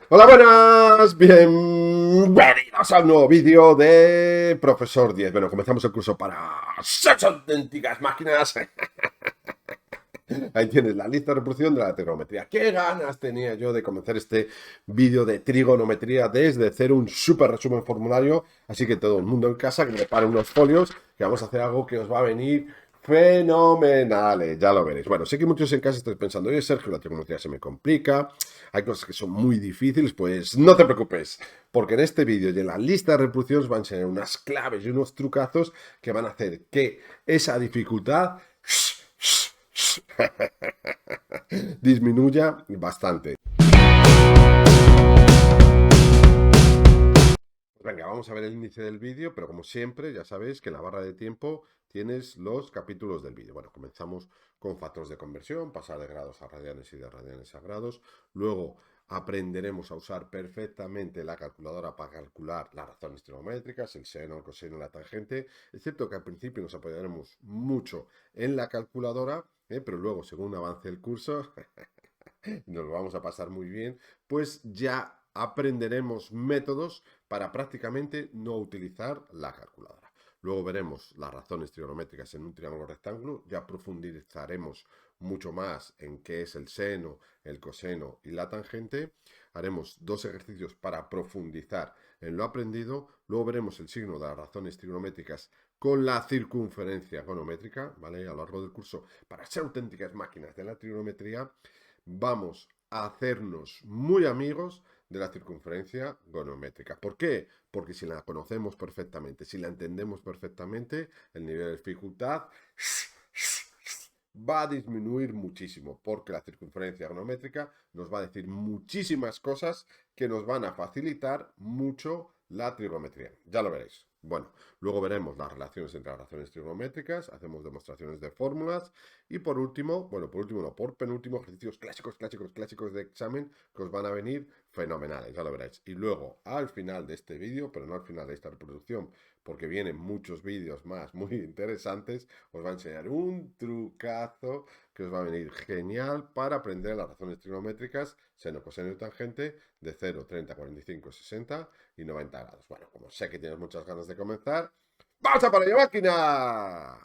Hola, buenas, bienvenidos a un nuevo vídeo de Profesor 10. Bueno, comenzamos el curso para ser auténticas máquinas. Ahí tienes la lista de reproducción de la trigonometría. ¿Qué ganas tenía yo de comenzar este vídeo de trigonometría desde cero? Un súper resumen formulario. Así que todo el mundo en casa que prepare unos folios, que vamos a hacer algo que os va a venir fenomenales. Ya lo veréis. Bueno, sé que muchos en casa estáis pensando, oye Sergio, la trigonometría se me complica. Hay cosas que son muy difíciles. Pues no te preocupes, porque en este vídeo y en la lista de reproducción os van a enseñar unas claves y unos trucazos que van a hacer que esa dificultad disminuya bastante. Venga, vamos a ver el índice del vídeo, pero como siempre, ya sabéis que en la barra de tiempo tienes los capítulos del vídeo. Bueno, comenzamos con factores de conversión, pasar de grados a radianes y de radianes a grados. Luego aprenderemos a usar perfectamente la calculadora para calcular las razones trigonométricas, el seno, el coseno, la tangente, excepto que al principio nos apoyaremos mucho en la calculadora, pero luego, según avance el curso, nos lo vamos a pasar muy bien, pues ya aprenderemos métodos para prácticamente no utilizar la calculadora. Luego veremos las razones trigonométricas en un triángulo rectángulo, ya profundizaremos mucho más en qué es el seno, el coseno y la tangente. Haremos dos ejercicios para profundizar en lo aprendido. Luego veremos el signo de las razones trigonométricas con la circunferencia gonométrica, ¿vale? A lo largo del curso, para ser auténticas máquinas de la trigonometría, vamos a hacernos muy amigos de la circunferencia gonométrica. ¿Por qué? Porque si la conocemos perfectamente, si la entendemos perfectamente, el nivel de dificultad va a disminuir muchísimo, porque la circunferencia gonométrica nos va a decir muchísimas cosas que nos van a facilitar mucho la trigonometría. Ya lo veréis. Bueno, luego veremos las relaciones entre las razones trigonométricas, hacemos demostraciones de fórmulas y por último, bueno, por último no, por penúltimo, ejercicios clásicos de examen que os van a venir fenomenales, ya lo veréis. Y luego, al final de este vídeo, pero no al final de esta reproducción, porque vienen muchos vídeos más muy interesantes, os va a enseñar un trucazo que os va a venir genial para aprender las razones trigonométricas, seno, coseno y tangente, de 0, 30, 45, 60 y 90 grados. Bueno, como sé que tienes muchas ganas de comenzar, ¡vamos a por ello, máquina!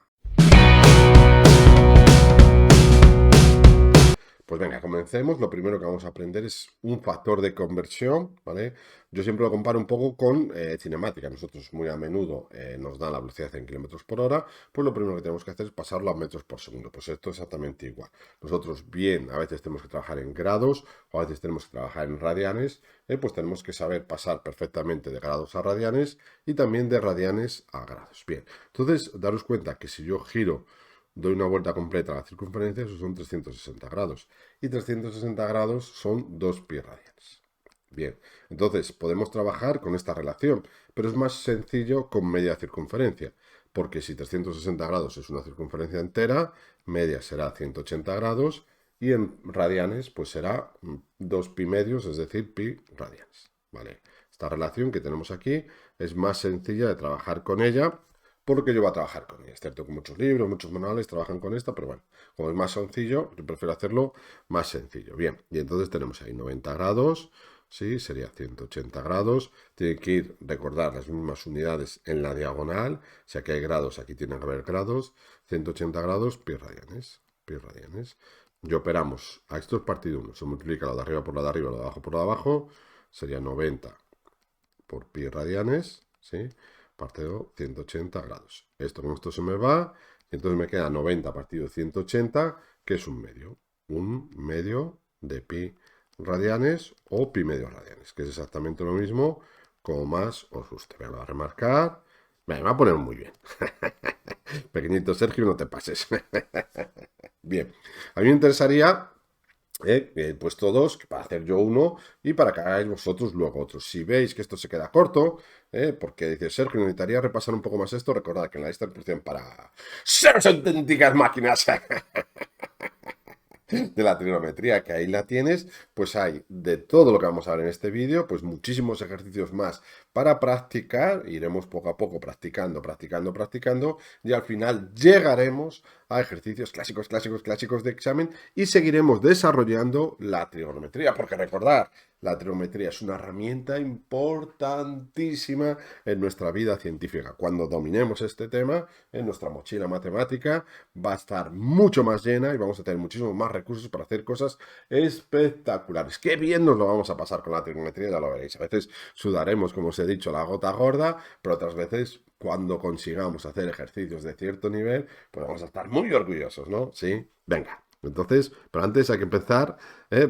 Pues venga, comencemos. Lo primero que vamos a aprender es un factor de conversión, ¿vale? Yo siempre lo comparo un poco con cinemática. Nosotros muy a menudo nos dan la velocidad en kilómetros por hora, pues lo primero que tenemos que hacer es pasarlo a metros por segundo. Pues esto es exactamente igual. Nosotros bien, a veces tenemos que trabajar en grados o a veces tenemos que trabajar en radianes, pues tenemos que saber pasar perfectamente de grados a radianes y también de radianes a grados. Bien, entonces daros cuenta que si yo giro, doy una vuelta completa a la circunferencia, eso son 360 grados. Y 360 grados son 2 pi radianes. Bien, entonces podemos trabajar con esta relación, pero es más sencillo con media circunferencia, porque si 360 grados es una circunferencia entera, media será 180 grados y en radianes pues será 2 pi medios, es decir, pi radianes. ¿Vale? Esta relación que tenemos aquí es más sencilla de trabajar con ella, porque yo voy a trabajar con ella. Es cierto que muchos libros, muchos manuales trabajan con esta, pero bueno, como es más sencillo, yo prefiero hacerlo más sencillo. Bien, y entonces tenemos ahí 90 grados, sí, sería 180 grados. Tiene que ir, recordar, las mismas unidades en la diagonal. O sea que hay grados, aquí tienen que haber grados. 180 grados, pi radianes. Pi radianes. Y operamos, a esto es partido 1, se multiplica lo de arriba por lo de arriba, lo de abajo por lo de abajo, sería 90 por pi radianes, ¿sí? Partido 180 grados. Esto con esto se me va, y entonces me queda 90 partido 180, que es un medio. Un medio de pi radianes o pi medio radianes, que es exactamente lo mismo, como más os guste. Me va a remarcar. Me va a poner muy bien. Pequeñito Sergio, no te pases. Bien, a mí me interesaría he puesto dos para hacer yo uno y para que hagáis vosotros luego otros. Si veis que esto se queda corto, porque dice Sergio, necesitaría repasar un poco más esto, recordad que en la lista de reproducción para ser auténticas máquinas de la trigonometría, que ahí la tienes, pues hay de todo lo que vamos a ver en este vídeo, pues muchísimos ejercicios más para practicar. Iremos poco a poco practicando y al final llegaremos a ejercicios clásicos de examen y seguiremos desarrollando la trigonometría, porque recordad la trigonometría es una herramienta importantísima en nuestra vida científica. Cuando dominemos este tema, en nuestra mochila matemática va a estar mucho más llena y vamos a tener muchísimos más recursos para hacer cosas espectaculares. Qué bien nos lo vamos a pasar con la trigonometría, ya lo veréis. A veces sudaremos, como os he dicho, la gota gorda, pero otras veces, cuando consigamos hacer ejercicios de cierto nivel, pues vamos a estar muy orgullosos, ¿no? Sí, venga. Entonces, pero antes hay que empezar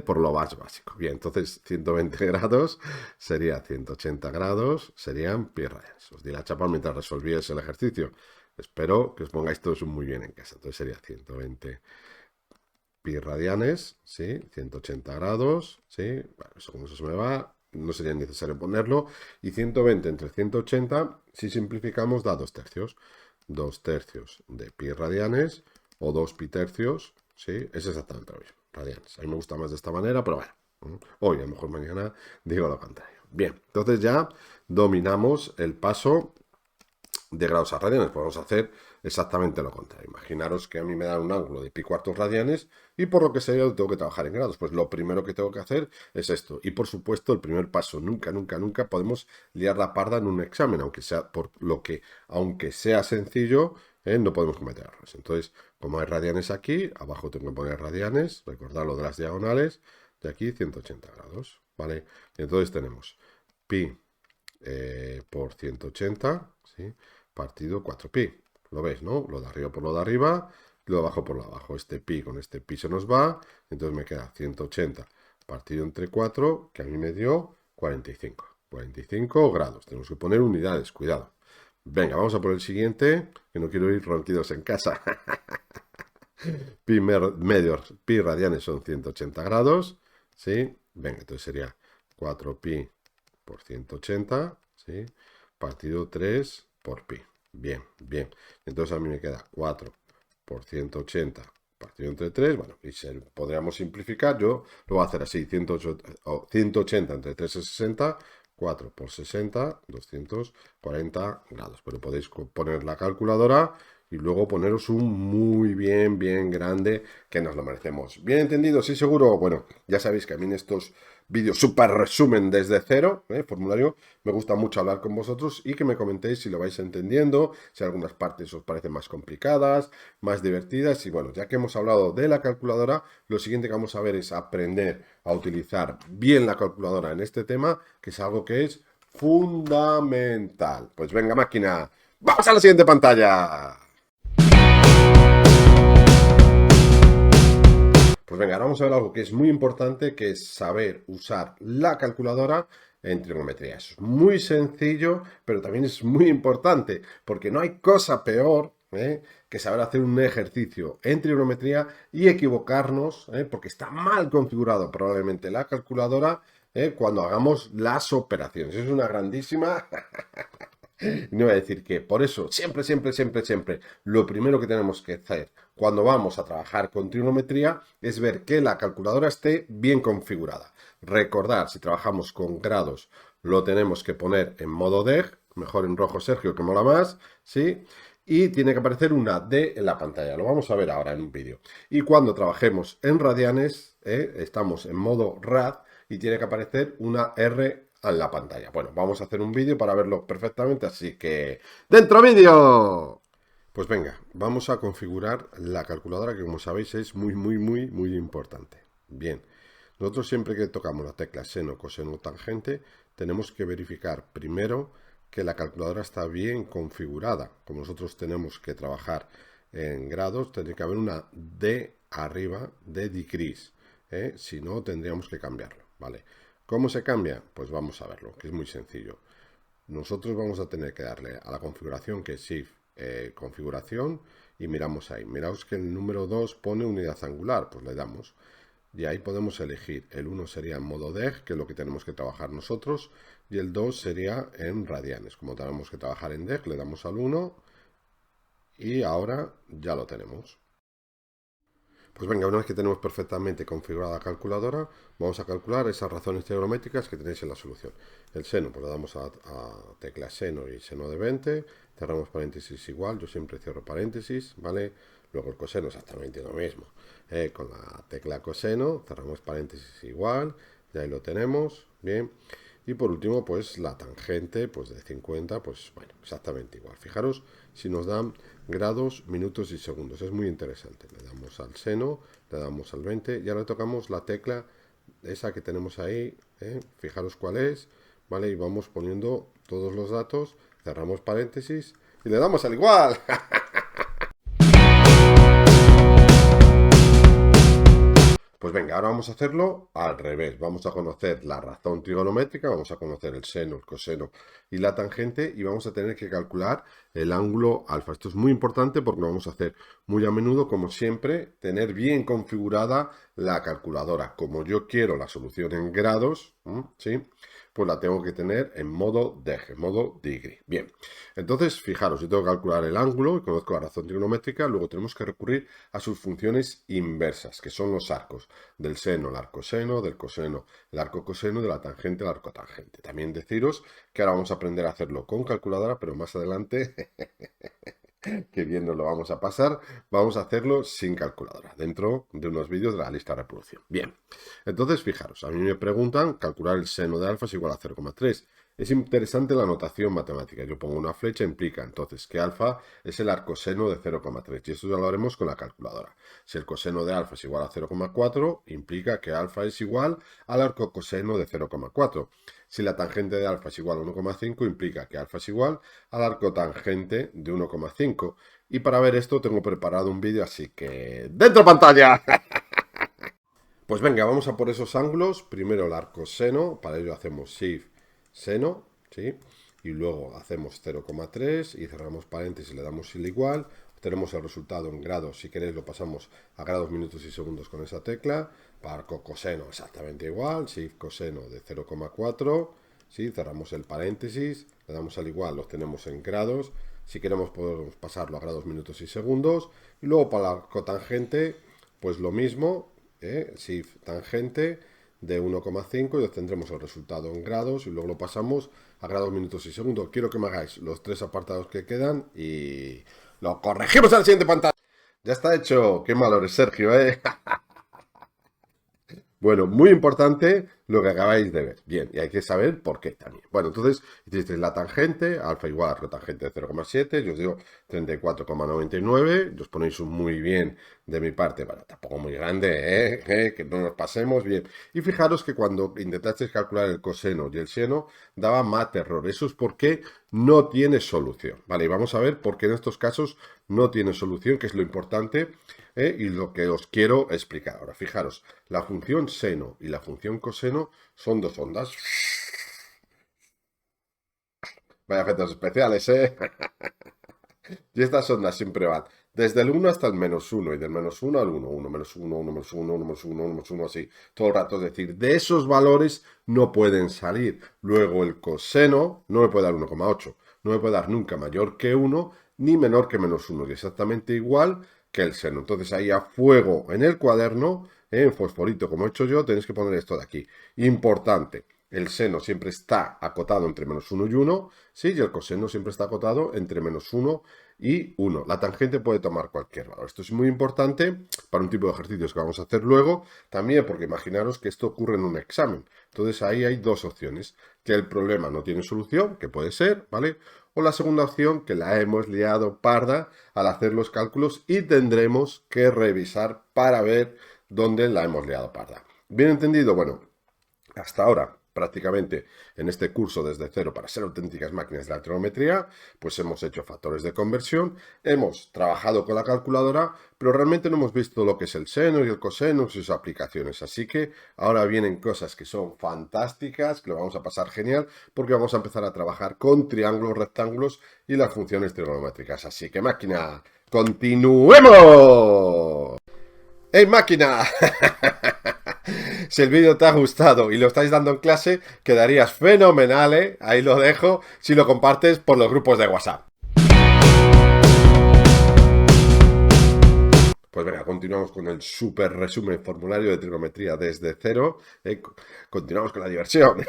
por lo más básico. Bien, entonces 120 grados sería 180 grados, serían pi radianes. Os di la chapa mientras resolvíais el ejercicio. Espero que os pongáis todos muy bien en casa. Entonces sería 120 pi radianes, ¿sí? 180 grados, ¿sí? Bueno, eso como eso se me va, no sería necesario ponerlo. Y 120 entre 180, si simplificamos, da 2 tercios. 2 tercios de pi radianes o 2 pi tercios, ¿sí? Es exactamente lo mismo, radianes. A mí me gusta más de esta manera, pero bueno, hoy, a lo mejor mañana, digo lo contrario. Bien, entonces ya dominamos el paso de grados a radianes. Podemos hacer exactamente lo contrario. Imaginaros que a mí me dan un ángulo de pi cuartos radianes y por lo que sea yo tengo que trabajar en grados. Pues lo primero que tengo que hacer es esto. Y por supuesto el primer paso, nunca, nunca, nunca podemos liar la parda en un examen, aunque sea por lo que, aunque sea sencillo, no podemos cometer errores. Entonces, como hay radianes aquí, abajo tengo que poner radianes, recordad lo de las diagonales, de aquí 180 grados, ¿vale? Y entonces tenemos pi por 180, ¿sí? Partido 4pi. ¿Lo ves, no? Lo de arriba por lo de arriba, lo de abajo por lo de abajo. Este pi con este pi se nos va, entonces me queda 180 partido entre 4, que a mí me dio 45. 45 grados. Tenemos que poner unidades, cuidado. Venga, vamos a por el siguiente, que no quiero ir ronquidos en casa. Pi medios, pi radianes son 180 grados, ¿sí? Venga, entonces sería 4pi por 180, ¿sí? Partido 3 por pi. Bien, bien. Entonces a mí me queda 4 por 180 partido entre 3. Bueno, y podríamos simplificar. Yo lo voy a hacer así. 180 entre 3 es 60. 4 por 60, 240 grados. Pero podéis poner la calculadora y luego poneros un muy bien, bien grande, que nos lo merecemos. ¿Bien entendido? ¿Sí, seguro? Bueno, ya sabéis que a mí en estos vídeos súper resumen desde cero, formulario, me gusta mucho hablar con vosotros y que me comentéis si lo vais entendiendo, si algunas partes os parecen más complicadas, más divertidas. Y bueno, ya que hemos hablado de la calculadora, lo siguiente que vamos a ver es aprender a utilizar bien la calculadora en este tema, que es algo que es fundamental. Pues venga, máquina, ¡vamos a la siguiente pantalla! Pues venga, ahora vamos a ver algo que es muy importante, que es saber usar la calculadora en trigonometría. Es muy sencillo, pero también es muy importante, porque no hay cosa peor que saber hacer un ejercicio en trigonometría y equivocarnos, porque está mal configurado probablemente la calculadora cuando hagamos las operaciones. Es una grandísima... No voy a decir que por eso, siempre, siempre, siempre, siempre, lo primero que tenemos que hacer cuando vamos a trabajar con trigonometría es ver que la calculadora esté bien configurada. Recordar, si trabajamos con grados, lo tenemos que poner en modo DEG, mejor en rojo Sergio, que mola más, ¿sí? Y tiene que aparecer una D en la pantalla. Lo vamos a ver ahora en un vídeo. Y cuando trabajemos en radianes, estamos en modo rad y tiene que aparecer una R en la pantalla. Bueno, vamos a hacer un vídeo para verlo perfectamente, así que ¡dentro vídeo! Pues venga, vamos a configurar la calculadora que como sabéis es muy, muy, muy, muy importante. Bien, nosotros siempre que tocamos la tecla seno, coseno, tangente, tenemos que verificar primero que la calculadora está bien configurada. Como nosotros tenemos que trabajar en grados, tendría que haber una D arriba de decrease. Si no, tendríamos que cambiarlo, ¿vale? ¿Cómo se cambia? Pues vamos a verlo, que es muy sencillo. Nosotros vamos a tener que darle a la configuración, que es Shift, configuración, y miramos ahí. Miraos que el número 2 pone unidad angular, pues le damos. Y ahí podemos elegir. El 1 sería en modo DEG, que es lo que tenemos que trabajar nosotros, y el 2 sería en radianes. Como tenemos que trabajar en DEG, le damos al 1 y ahora ya lo tenemos. Pues venga, una vez que tenemos perfectamente configurada la calculadora, vamos a calcular esas razones trigonométricas que tenéis en la solución. El seno, pues le damos a tecla seno y seno de 20, cerramos paréntesis igual, yo siempre cierro paréntesis, ¿vale? Luego el coseno exactamente lo mismo. Con la tecla coseno, cerramos paréntesis igual, y ahí lo tenemos, Bien. Y por último, pues la tangente, pues de 50, pues bueno, exactamente igual. Fijaros si nos dan grados, minutos y segundos. Es muy interesante. Le damos al seno, le damos al 20 y ahora tocamos la tecla esa que tenemos ahí. Fijaros cuál es, ¿vale? Y vamos poniendo todos los datos, cerramos paréntesis y le damos al igual. Pues venga, ahora vamos a hacerlo al revés. Vamos a conocer la razón trigonométrica, vamos a conocer el seno, el coseno y la tangente y vamos a tener que calcular el ángulo alfa. Esto es muy importante porque lo vamos a hacer muy a menudo, como siempre, tener bien configurada la calculadora. Como yo quiero la solución en grados, ¿sí? Pues la tengo que tener en modo deje, modo degree. Bien, entonces fijaros, yo tengo que calcular el ángulo y conozco la razón trigonométrica, luego tenemos que recurrir a sus funciones inversas, que son los arcos del seno, el arcoseno, del coseno, el arco coseno, de la tangente, el arco tangente. También deciros que ahora vamos a aprender a hacerlo con calculadora, pero más adelante que bien nos lo vamos a pasar, vamos a hacerlo sin calculadora, dentro de unos vídeos de la lista de reproducción. Bien, entonces fijaros, a mí me preguntan calcular el seno de alfa es igual a 0,3. Es interesante la notación matemática. Yo pongo una flecha, implica entonces que alfa es el arcoseno de 0,3 y esto ya lo haremos con la calculadora. Si el coseno de alfa es igual a 0,4, implica que alfa es igual al arcocoseno de 0,4. Si la tangente de alfa es igual a 1,5, implica que alfa es igual al arcotangente de 1,5. Y para ver esto tengo preparado un vídeo, así que ¡dentro pantalla! Pues venga, vamos a por esos ángulos. Primero el arcoseno, para ello hacemos shift seno, ¿sí? Y luego hacemos 0,3 y cerramos paréntesis y le damos el igual. Tenemos el resultado en grados, si queréis lo pasamos a grados, minutos y segundos con esa tecla. Para arcocoseno exactamente igual, shift coseno de 0,4, ¿sí? Cerramos el paréntesis, le damos al igual, lo tenemos en grados. Si queremos podemos pasarlo a grados, minutos y segundos. Y luego para la arcotangente, pues lo mismo, shift tangente de 1,5 y obtendremos el resultado en grados y luego lo pasamos a grados, minutos y segundos. Quiero que me hagáis los tres apartados que quedan y lo corregimos a la siguiente pantalla. Ya está hecho. Qué malo eres, Sergio, ¿eh? Bueno, muy importante lo que acabáis de ver. Bien, y hay que saber por qué también. Bueno, entonces, hicisteis la tangente, alfa igual a cotangente de 0,7, yo os digo 34,99, os ponéis un muy bien de mi parte, bueno, tampoco muy grande, que no nos pasemos, bien. Y fijaros que cuando intentasteis calcular el coseno y el seno, daba más error. Eso es porque no tiene solución, ¿vale? Y vamos a ver por qué en estos casos no tiene solución, que es lo importante, y lo que os quiero explicar. Ahora, fijaros, la función seno y la función coseno son dos ondas. Vaya efectos especiales, ¿eh? Y estas ondas siempre van desde el 1 hasta el -1 y del -1 al 1, 1, -1, 1, -1, 1, -1, 1, -1, así, todo el rato. Es decir, de esos valores no pueden salir. Luego el coseno no me puede dar 1,8, no me puede dar nunca mayor que 1 ni menor que -1, y exactamente igual que el seno. Entonces ahí a fuego en el cuaderno, en fosforito como he hecho yo, tenéis que poner esto de aquí. Importante. El seno siempre está acotado entre -1 y 1, ¿sí? Y el coseno siempre está acotado entre -1 y 1. La tangente puede tomar cualquier valor. Esto es muy importante para un tipo de ejercicios que vamos a hacer luego, también porque imaginaros que esto ocurre en un examen. Entonces ahí hay dos opciones, que el problema no tiene solución, que puede ser, ¿vale? O la segunda opción, que la hemos liado parda al hacer los cálculos y tendremos que revisar para ver dónde la hemos liado parda. ¿Bien entendido? Bueno, hasta ahora, prácticamente en este curso desde cero para ser auténticas máquinas de la trigonometría, pues hemos hecho factores de conversión, hemos trabajado con la calculadora, pero realmente no hemos visto lo que es el seno y el coseno y sus aplicaciones. Así que ahora vienen cosas que son fantásticas, que lo vamos a pasar genial, porque vamos a empezar a trabajar con triángulos, rectángulos y las funciones trigonométricas. Así que máquina, continuemos. ¡Hey máquina! Si el vídeo te ha gustado y lo estáis dando en clase, quedarías fenomenal, ¿eh? Ahí lo dejo, si lo compartes por los grupos de WhatsApp. Pues venga, continuamos con el súper resumen formulario de trigonometría desde cero. Continuamos con la diversión.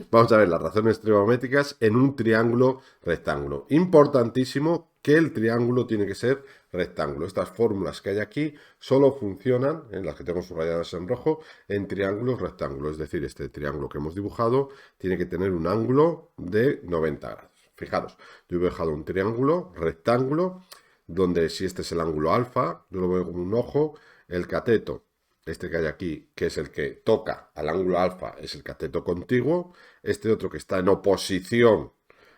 Vamos a ver las razones trigonométricas en un triángulo rectángulo. Importantísimo que el triángulo tiene que ser rectángulo. Estas fórmulas que hay aquí solo funcionan, en las que tengo subrayadas en rojo, en triángulos rectángulos. Es decir, este triángulo que hemos dibujado tiene que tener un ángulo de 90 grados. Fijaros, yo he dibujado un triángulo rectángulo, donde si este es el ángulo alfa, yo lo veo con un ojo, el cateto, este que hay aquí, que es el que toca al ángulo alfa, es el cateto contiguo, este otro que está en oposición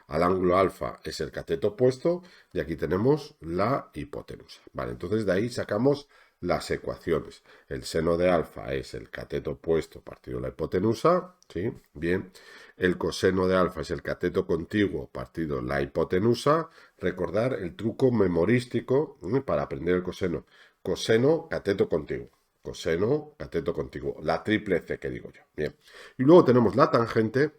al ángulo alfa es el cateto opuesto, y aquí tenemos la hipotenusa. Vale, entonces de ahí sacamos las ecuaciones. El seno de alfa es el cateto opuesto partido la hipotenusa, ¿sí? Bien. El coseno de alfa es el cateto contiguo partido la hipotenusa. Recordar el truco memorístico para aprender el coseno. Coseno, cateto contiguo. Coseno, cateto contiguo. La triple C que digo yo. Bien. Y luego tenemos la tangente,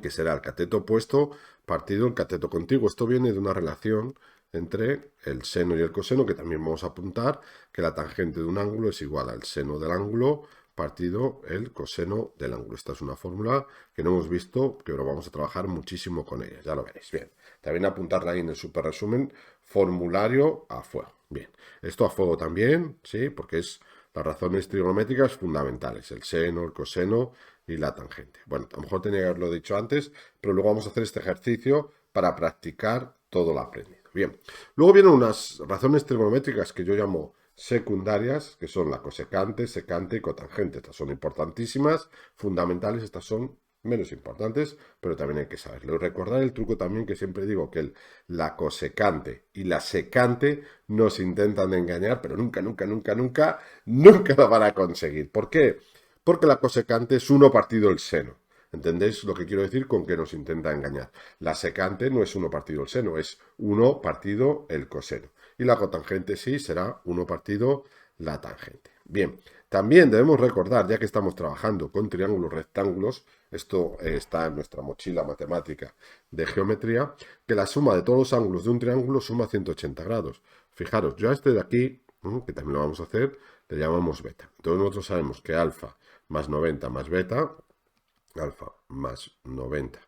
que será el cateto opuesto partido el cateto contiguo. Esto viene de una relación entre el seno y el coseno, que también vamos a apuntar, que la tangente de un ángulo es igual al seno del ángulo partido el coseno del ángulo. Esta es una fórmula que no hemos visto, pero vamos a trabajar muchísimo con ella, ya lo veréis. Bien, también apuntarla ahí en el super resumen, formulario a fuego. Bien, esto a fuego también, sí, porque es las razones trigonométricas fundamentales, el seno, el coseno y la tangente. Bueno, a lo mejor tenía que haberlo dicho antes, pero luego vamos a hacer este ejercicio para practicar todo lo aprendido. Bien, luego vienen unas razones trigonométricas que yo llamo secundarias, que son la cosecante, secante y cotangente. Estas son importantísimas, fundamentales, estas son menos importantes, pero también hay que saberlo. Y recordar el truco también que siempre digo, que la cosecante y la secante nos intentan engañar, pero nunca, nunca, nunca, nunca, nunca lo van a conseguir. ¿Por qué? Porque la cosecante es 1 partido el seno. ¿Entendéis lo que quiero decir con que nos intenta engañar? La secante no es 1 partido el seno, es 1 partido el coseno. Y la cotangente sí será 1 partido la tangente. Bien, también debemos recordar, ya que estamos trabajando con triángulos rectángulos, esto está en nuestra mochila matemática de geometría, que la suma de todos los ángulos de un triángulo suma 180 grados. Fijaros, yo a este de aquí, que también lo vamos a hacer, le llamamos beta. Entonces nosotros sabemos que alfa más 90 más beta, alfa más 90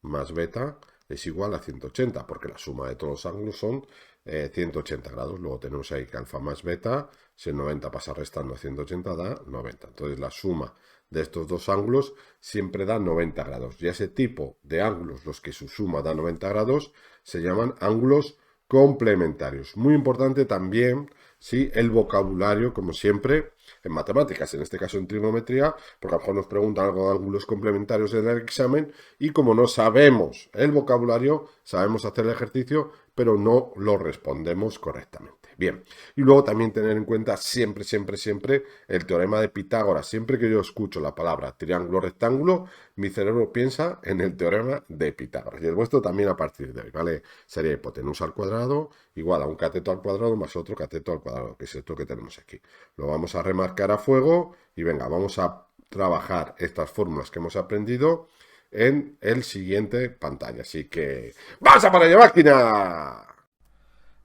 más beta es igual a 180, porque la suma de todos los ángulos son 180 grados. Luego tenemos ahí que alfa más beta, si el 90 pasa restando a 180 da 90. Entonces la suma de estos dos ángulos siempre da 90 grados. Y ese tipo de ángulos, los que su suma da 90 grados, se llaman ángulos complementarios. Muy importante también, sí, el vocabulario, como siempre, en matemáticas, en este caso en trigonometría, porque a lo mejor nos preguntan algo de ángulos complementarios en el examen, y como no sabemos el vocabulario, sabemos hacer el ejercicio, pero no lo respondemos correctamente. Bien, y luego también tener en cuenta siempre, siempre, siempre el teorema de Pitágoras. Siempre que yo escucho la palabra triángulo rectángulo, mi cerebro piensa en el teorema de Pitágoras. Y el vuestro también a partir de hoy, ¿vale? Sería hipotenusa al cuadrado igual a un cateto al cuadrado más otro cateto al cuadrado, que es esto que tenemos aquí. Lo vamos a remarcar a fuego y venga, vamos a trabajar estas fórmulas que hemos aprendido en el siguiente pantalla. Así que ¡vamos a por ello, máquina!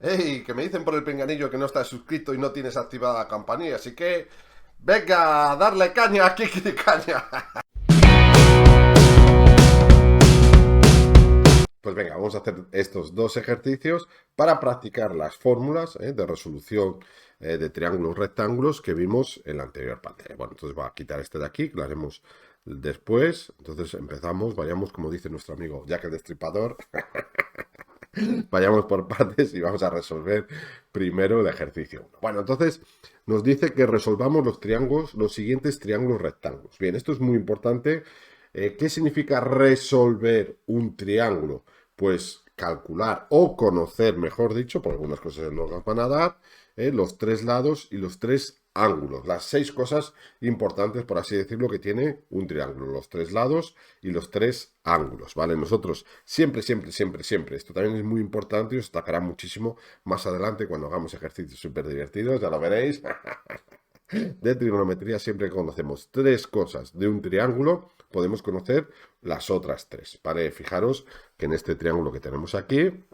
¡Ey! Que me dicen por el pinganillo que no estás suscrito y no tienes activada la campanilla, así que venga, darle caña, aquí de caña. Pues venga, vamos a hacer estos dos ejercicios para practicar las fórmulas de resolución de triángulos rectángulos que vimos en la anterior pantalla. Bueno, entonces voy a quitar este de aquí, que lo haremos después. Entonces empezamos, vayamos como dice nuestro amigo Jack el Destripador. Vayamos por partes y vamos a resolver primero el ejercicio 1. Bueno, entonces nos dice que resolvamos los siguientes triángulos rectángulos. Bien, esto es muy importante. ¿Qué significa resolver un triángulo? Pues calcular o conocer, mejor dicho, por algunas cosas nos van a dar, los 3 lados y los 3 ángulos. Las 6 cosas importantes, por así decirlo, que tiene un triángulo. Los 3 lados y los 3 ángulos, ¿vale? Nosotros siempre, siempre, siempre, siempre, esto también es muy importante y os destacará muchísimo más adelante cuando hagamos ejercicios súper divertidos, ya lo veréis. De trigonometría, siempre que conocemos 3 cosas de un triángulo, podemos conocer las otras 3, ¿vale? Fijaros que en este triángulo que tenemos aquí,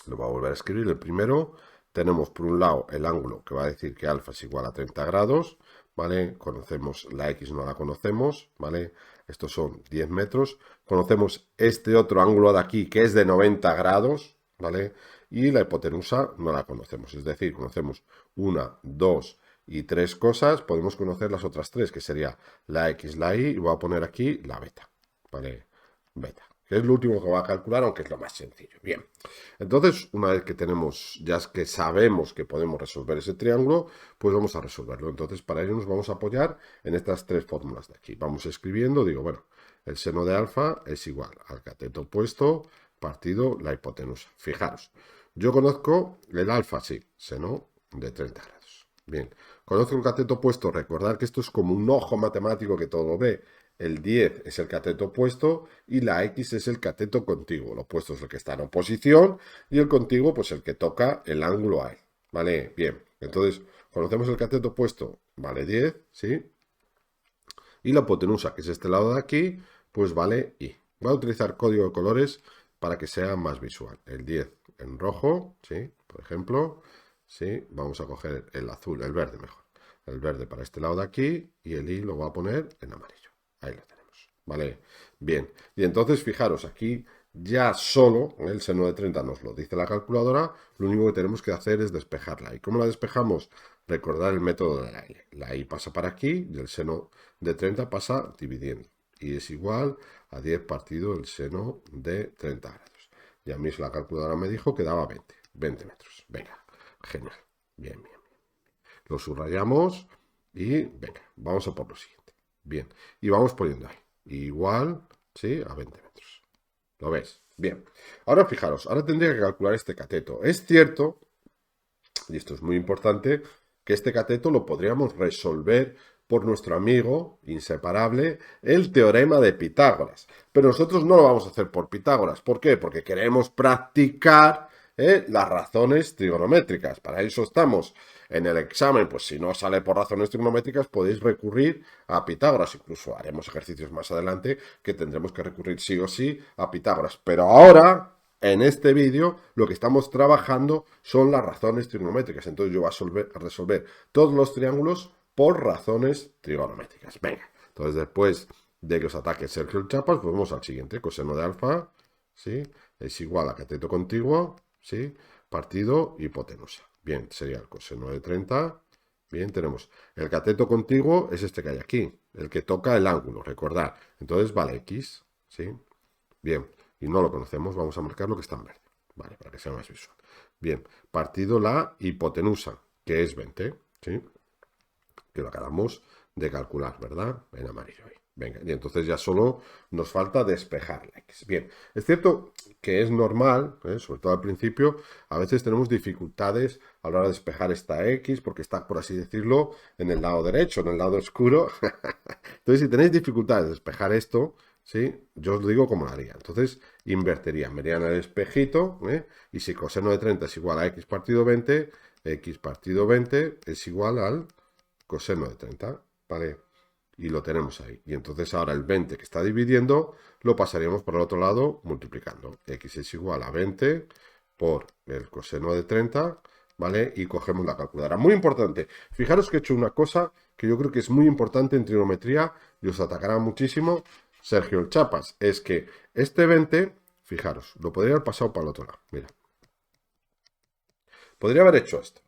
lo voy a volver a escribir, el primero, tenemos por un lado el ángulo que va a decir que alfa es igual a 30 grados, ¿vale? Conocemos la X, no la conocemos, ¿vale? Estos son 10 metros. Conocemos este otro ángulo de aquí que es de 90 grados, ¿vale? y la hipotenusa no la conocemos. Es decir, conocemos una, dos y tres cosas, podemos conocer las otras tres, que sería la X, la Y, y voy a poner aquí la beta, ¿vale? Beta, que es lo último que voy a calcular, aunque es lo más sencillo. Bien, entonces, una vez que tenemos, ya que sabemos que podemos resolver ese triángulo, pues vamos a resolverlo. Entonces, para ello nos vamos a apoyar en estas tres fórmulas de aquí. Vamos escribiendo, digo, bueno, el seno de alfa es igual al cateto opuesto partido la hipotenusa. Fijaros, yo conozco el alfa, sí, seno de 30 grados. Bien, conozco el cateto opuesto, recordar que esto es como un ojo matemático que todo lo ve. El 10 es el cateto opuesto y la X es el cateto contiguo. El opuesto es el que está en oposición y el contiguo, pues el que toca el ángulo a él. ¿Vale? Bien. Entonces, conocemos el cateto opuesto, vale 10, ¿sí? Y la hipotenusa, que es este lado de aquí, pues vale I. Voy a utilizar código de colores para que sea más visual. El 10 en rojo, ¿sí? Por ejemplo, ¿sí? Vamos a coger el azul, el verde mejor. El verde para este lado de aquí y el I lo voy a poner en amarillo. Ahí lo tenemos, ¿vale? Bien, y entonces fijaros, aquí ya solo, el seno de 30 nos lo dice la calculadora, lo único que tenemos que hacer es despejarla. ¿Y cómo la despejamos? Recordar el método de la I. La I pasa para aquí y el seno de 30 pasa dividiendo. Y es igual a 10 partido el seno de 30 grados. Y a mí la calculadora me dijo que daba 20 metros. Venga, genial. Bien, bien, bien. Lo subrayamos y venga, vamos a por lo siguiente. Bien, y vamos poniendo ahí. Igual, ¿sí? A 20 metros. ¿Lo ves? Bien. Ahora fijaros, ahora tendría que calcular este cateto. Es cierto, y esto es muy importante, que este cateto lo podríamos resolver por nuestro amigo inseparable, el teorema de Pitágoras. Pero nosotros no lo vamos a hacer por Pitágoras. ¿Por qué? Porque queremos practicar las razones trigonométricas. Para eso estamos en el examen. Pues si no sale por razones trigonométricas, podéis recurrir a Pitágoras. Incluso haremos ejercicios más adelante que tendremos que recurrir sí o sí a Pitágoras. Pero ahora, en este vídeo, lo que estamos trabajando son las razones trigonométricas. Entonces yo voy a resolver todos los triángulos por razones trigonométricas. Venga, entonces después de que os ataque Sergio Chapas, pues vamos al siguiente. Coseno de alfa, ¿sí? Es igual a cateto contiguo, ¿sí? Partido hipotenusa. Bien, sería el coseno de 30. Bien, tenemos el cateto contiguo, es este que hay aquí, el que toca el ángulo, recordad. Entonces vale X, ¿sí? Bien, y no lo conocemos, vamos a marcar lo que está en verde, ¿vale? Para que sea más visual. Bien, partido la hipotenusa, que es 20, ¿sí? Que lo acabamos de calcular, ¿verdad? En amarillo ahí. Venga, y entonces ya solo nos falta despejar la X. Bien, es cierto que es normal, sobre todo al principio, a veces tenemos dificultades a la hora de despejar esta X, porque está, por así decirlo, en el lado derecho, en el lado oscuro. Entonces, si tenéis dificultades de despejar esto, ¿sí? Yo os digo cómo lo haría. Entonces, invertiría, me harían el espejito, y si coseno de 30 es igual a X partido 20, X partido 20 es igual al coseno de 30, ¿vale? Y lo tenemos ahí. Y entonces ahora el 20 que está dividiendo lo pasaríamos por el otro lado multiplicando. X es igual a 20 por el coseno de 30, ¿vale? Y cogemos la calculadora. Muy importante. Fijaros que he hecho una cosa que yo creo que es muy importante en trigonometría y os atacará muchísimo Sergio el Chapas. Es que este 20, fijaros, lo podría haber pasado para el otro lado. Mira. Podría haber hecho esto.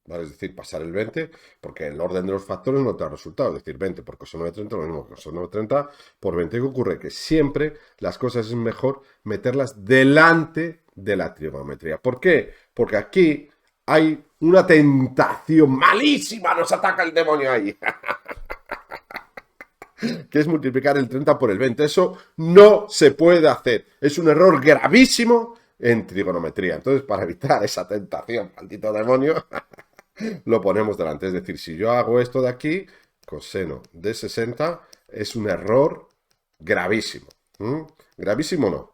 ¿Vale? Es decir, pasar el 20, porque el orden de los factores no te da resultado. Es decir, 20 por coseno de 30, lo mismo que coseno de 30 por 20. ¿Qué ocurre? Que siempre las cosas es mejor meterlas delante de la trigonometría. ¿Por qué? Porque aquí hay una tentación malísima, nos ataca el demonio ahí. Que es multiplicar el 30 por el 20. Eso no se puede hacer. Es un error gravísimo en trigonometría. Entonces, para evitar esa tentación, maldito demonio, lo ponemos delante. Es decir, si yo hago esto de aquí, coseno de 60, es un error gravísimo. Gravísimo no.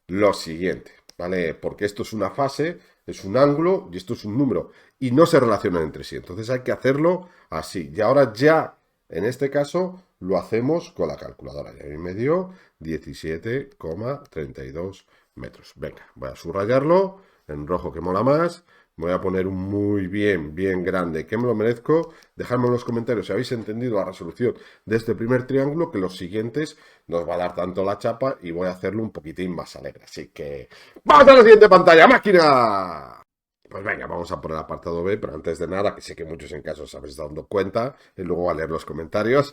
Lo siguiente, ¿vale? Porque esto es una fase, es un ángulo y esto es un número. Y no se relacionan entre sí. Entonces hay que hacerlo así. Y ahora ya, en este caso, lo hacemos con la calculadora. Y a mí me dio 17,32 metros. Venga, voy a subrayarlo en rojo que mola más. Me voy a poner un muy bien, bien grande, que me lo merezco. Dejadme en los comentarios si habéis entendido la resolución de este primer triángulo, que los siguientes nos va a dar tanto la chapa y voy a hacerlo un poquitín más alegre. Así que, ¡vamos a la siguiente pantalla, máquina! Pues venga, vamos a por el apartado B, pero antes de nada, que sé que muchos en casa os habéis dado cuenta, y luego a leer los comentarios,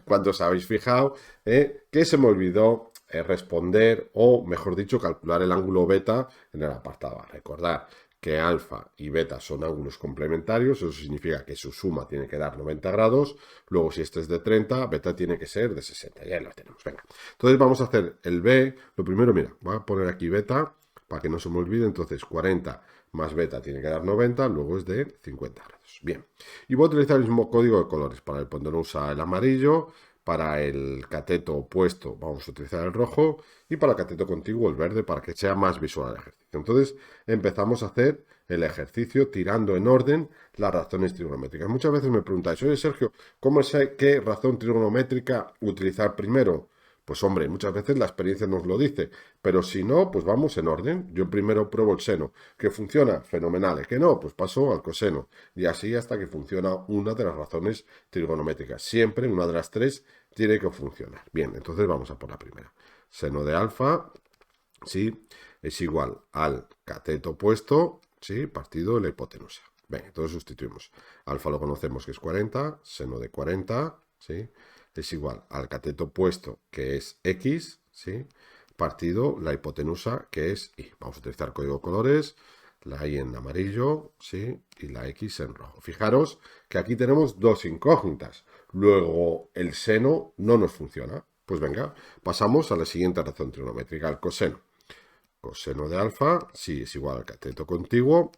cuando os habéis fijado, que se me olvidó responder, o mejor dicho, calcular el ángulo beta en el apartado A. Recordad que alfa y beta son ángulos complementarios, eso significa que su suma tiene que dar 90 grados, luego si este es de 30, beta tiene que ser de 60, ya lo tenemos, venga. Entonces vamos a hacer el B, lo primero, mira, voy a poner aquí beta, para que no se me olvide, entonces 40 más beta tiene que dar 90, luego es de 50 grados. Bien, y voy a utilizar el mismo código de colores. Para el hipotenusa el amarillo, para el cateto opuesto vamos a utilizar el rojo y para el cateto contiguo el verde, para que sea más visual el ejercicio. Entonces empezamos a hacer el ejercicio tirando en orden las razones trigonométricas. Muchas veces me preguntáis, oye Sergio, ¿cómo sé qué razón trigonométrica utilizar primero? Pues hombre, muchas veces la experiencia nos lo dice, pero si no, pues vamos en orden. Yo primero pruebo el seno, que funciona, fenomenal, que no, pues paso al coseno, y así hasta que funciona una de las razones trigonométricas. Siempre una de las tres tiene que funcionar. Bien, entonces vamos a por la primera. Seno de alfa, ¿sí? Es igual al cateto opuesto, ¿sí? Partido de la hipotenusa. Venga, entonces sustituimos. Alfa lo conocemos que es 40, seno de 40, ¿sí? Es igual al cateto opuesto, que es X, ¿sí? Partido la hipotenusa, que es Y. Vamos a utilizar código de colores, la Y en amarillo, ¿sí? Y la X en rojo. Fijaros que aquí tenemos dos incógnitas. Luego el seno no nos funciona. Pues venga, pasamos a la siguiente razón trigonométrica, el coseno. Coseno de alfa, sí, es igual al cateto contiguo,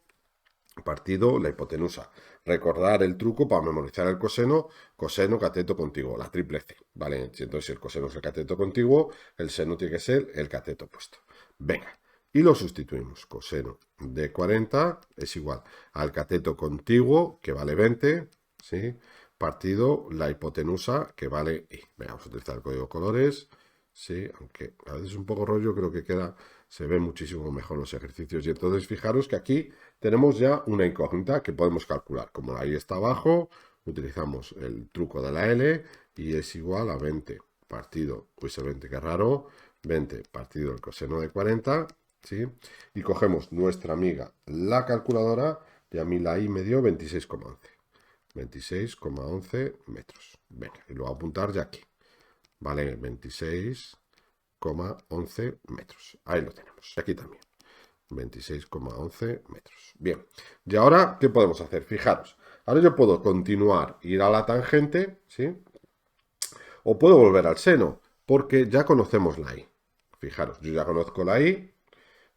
partido la hipotenusa. Recordar el truco para memorizar el coseno, coseno, cateto contiguo, la triple C, ¿vale? Entonces, si el coseno es el cateto contiguo, el seno tiene que ser el cateto opuesto. Venga, y lo sustituimos. Coseno de 40 es igual al cateto contiguo, que vale 20, ¿sí? Partido la hipotenusa, que vale I. Venga, vamos a utilizar el código de colores, ¿sí? Aunque a veces es un poco rollo, creo que queda, se ven muchísimo mejor los ejercicios. Y entonces fijaros que aquí tenemos ya una incógnita que podemos calcular. Como la Y está abajo, utilizamos el truco de la L y es igual a 20 partido, pues el 20, qué raro, 20 partido el coseno de 40, ¿sí? Y cogemos nuestra amiga la calculadora y a mí la Y me dio 26,11. 26,11 metros. Venga, y lo voy a apuntar ya aquí. Vale, 26,11 metros. Ahí lo tenemos. Aquí también. 26,11 metros. Bien, y ahora, ¿qué podemos hacer? Fijaros, ahora yo puedo continuar, ir a la tangente, ¿sí? O puedo volver al seno, porque ya conocemos la Y. Fijaros, yo ya conozco la Y,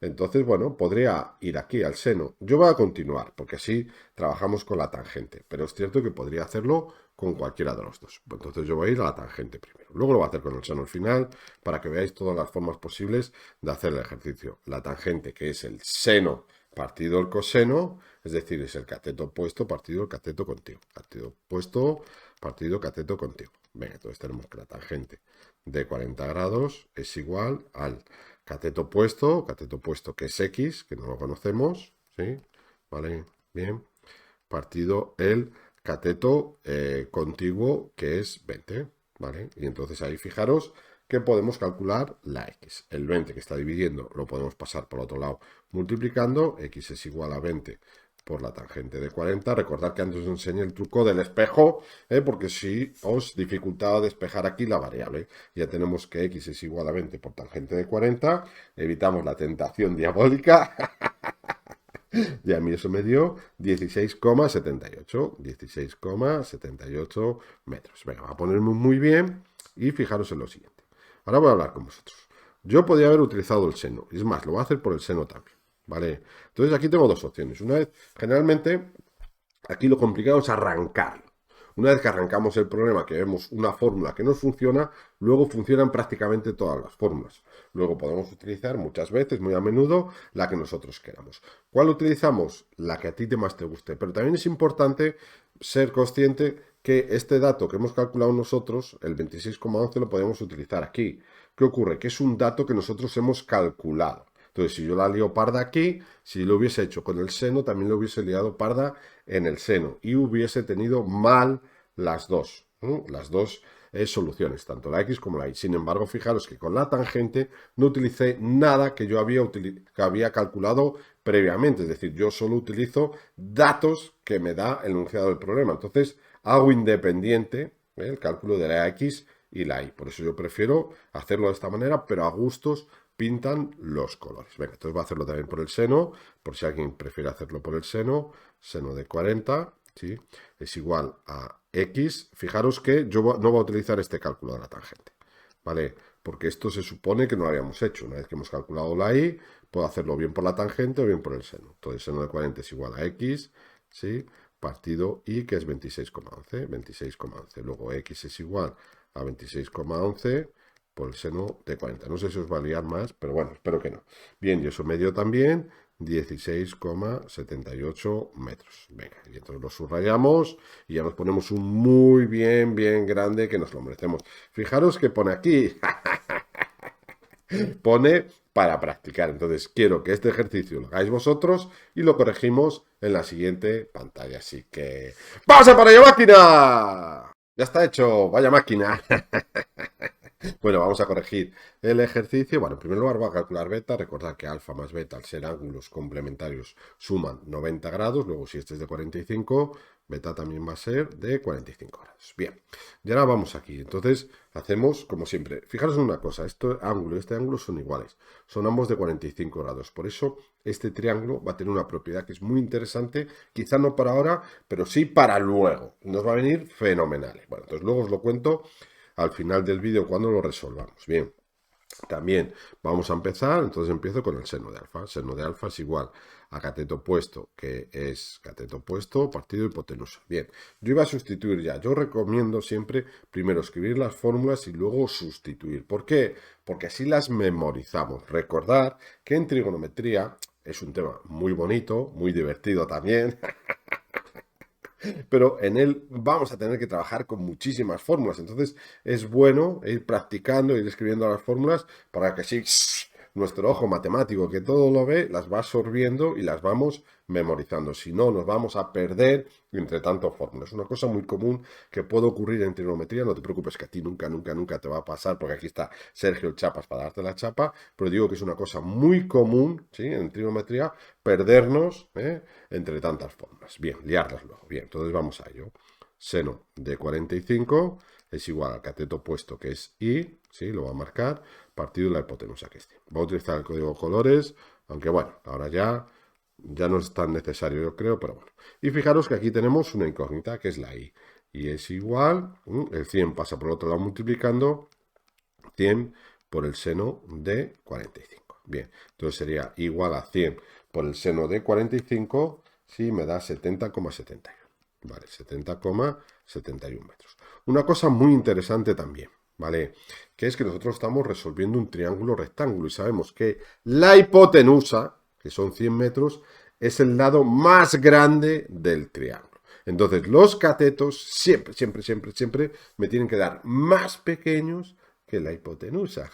entonces, bueno, podría ir aquí al seno. Yo voy a continuar, porque así trabajamos con la tangente, pero es cierto que podría hacerlo con cualquiera de los dos. Entonces yo voy a ir a la tangente primero. Luego lo voy a hacer con el seno al final, para que veáis todas las formas posibles de hacer el ejercicio. La tangente, que es el seno partido el coseno, es decir, es el cateto opuesto partido el cateto contiguo. Cateto opuesto partido cateto contiguo. Venga, entonces tenemos que la tangente de 40 grados es igual al cateto opuesto que es X, que no lo conocemos, ¿sí? ¿Vale? Bien. Partido el cateto contiguo, que es 20, ¿vale? Y entonces ahí fijaros que podemos calcular la X. El 20 que está dividiendo lo podemos pasar por otro lado multiplicando. X es igual a 20 por la tangente de 40. Recordad que antes os enseñé el truco del espejo, porque si os dificultaba despejar aquí la variable. Ya tenemos que X es igual a 20 por tangente de 40. Evitamos la tentación diabólica. Y a mí eso me dio 16,78. 16,78 metros. Venga, va a ponerme muy bien y fijaros en lo siguiente. Ahora voy a hablar con vosotros. Yo podría haber utilizado el seno. Es más, lo voy a hacer por el seno también. ¿Vale? Entonces aquí tengo dos opciones. Una vez, generalmente, aquí lo complicado es arrancarlo. Una vez que arrancamos el problema, que vemos una fórmula que nos funciona, luego funcionan prácticamente todas las fórmulas. Luego podemos utilizar muchas veces, muy a menudo, la que nosotros queramos. ¿Cuál utilizamos? La que a ti más te guste. Pero también es importante ser consciente que este dato que hemos calculado nosotros, el 26,11, lo podemos utilizar aquí. ¿Qué ocurre? Que es un dato que nosotros hemos calculado. Entonces, si yo la lío parda aquí, si lo hubiese hecho con el seno, también lo hubiese liado parda en el seno y hubiese tenido mal las dos, ¿no? Las dos soluciones, tanto la X como la Y. Sin embargo, fijaros que con la tangente no utilicé nada que yo había calculado previamente, es decir, yo solo utilizo datos que me da el enunciado del problema. Entonces, hago independiente el cálculo de la X y la Y. Por eso yo prefiero hacerlo de esta manera, pero a gustos pintan los colores. Venga, entonces voy a hacerlo también por el seno, por si alguien prefiere hacerlo por el seno. Seno de 40, ¿sí? Es igual a X. Fijaros que yo no voy a utilizar este cálculo de la tangente, ¿vale? Porque esto se supone que no lo habíamos hecho. Una vez que hemos calculado la Y, puedo hacerlo bien por la tangente o bien por el seno. Entonces, seno de 40 es igual a X, ¿sí? Partido Y, que es 26,11. 26,11. Luego X es igual a 26,11 por el seno de 40. No sé si os va a liar más, pero bueno, espero que no. Bien, y eso me dio también 16,78 metros. Venga, y entonces lo subrayamos y ya nos ponemos un muy bien grande que nos lo merecemos. Fijaros que pone aquí, pone para practicar. Entonces quiero que este ejercicio lo hagáis vosotros y lo corregimos en la siguiente pantalla. Así que ¡vamos a por ello, máquina! Ya está hecho, vaya máquina. Bueno, vamos a corregir el ejercicio. Bueno, en primer lugar voy a calcular beta. Recordad que alfa más beta, al ser ángulos complementarios, suman 90 grados. Luego, si este es de 45, beta también va a ser de 45 grados. Bien, y ahora vamos aquí. Entonces, hacemos como siempre. Fijaros en una cosa, este ángulo y este ángulo son iguales. Son ambos de 45 grados. Por eso, este triángulo va a tener una propiedad que es muy interesante. Quizá no para ahora, pero sí para luego. Nos va a venir fenomenal. Bueno, entonces luego os lo cuento al final del vídeo cuando lo resolvamos. Bien, también vamos a empezar, entonces empiezo con el seno de alfa. Seno de alfa es igual a cateto opuesto, que es cateto opuesto partido hipotenusa. Bien, yo iba a sustituir ya. Yo recomiendo siempre primero escribir las fórmulas y luego sustituir. ¿Por qué? Porque así las memorizamos. Recordad que en trigonometría es un tema muy bonito, muy divertido también. Pero en él vamos a tener que trabajar con muchísimas fórmulas. Entonces es bueno ir practicando, ir escribiendo las fórmulas para que así nuestro ojo matemático que todo lo ve, las va absorbiendo y las vamos memorizando. Si no, nos vamos a perder entre tantas fórmulas. Es una cosa muy común que puede ocurrir en trigonometría. No te preocupes que a ti nunca te va a pasar, porque aquí está Sergio Chapas para darte la chapa, pero digo que es una cosa muy común, ¿sí?, en trigonometría, perdernos entre tantas fórmulas. Bien, liarlas luego. Bien, entonces vamos a ello. Seno de 45 es igual al cateto opuesto, que es Y, ¿sí?, lo va a marcar, partido de la hipotenusa, que es 100. Voy a utilizar el código colores, aunque bueno, ahora ya no es tan necesario, yo creo, pero bueno. Y fijaros que aquí tenemos una incógnita, que es la Y. Y es igual, el 100 pasa por el otro lado multiplicando, 100 por el seno de 45. Bien, entonces sería igual a 100 por el seno de 45, sí, me da 70,71. Vale, 70,71 metros. Una cosa muy interesante también, ¿vale? Que es que nosotros estamos resolviendo un triángulo rectángulo y sabemos que la hipotenusa, que son 100 metros, es el lado más grande del triángulo. Entonces, los catetos siempre me tienen que dar más pequeños que la hipotenusa.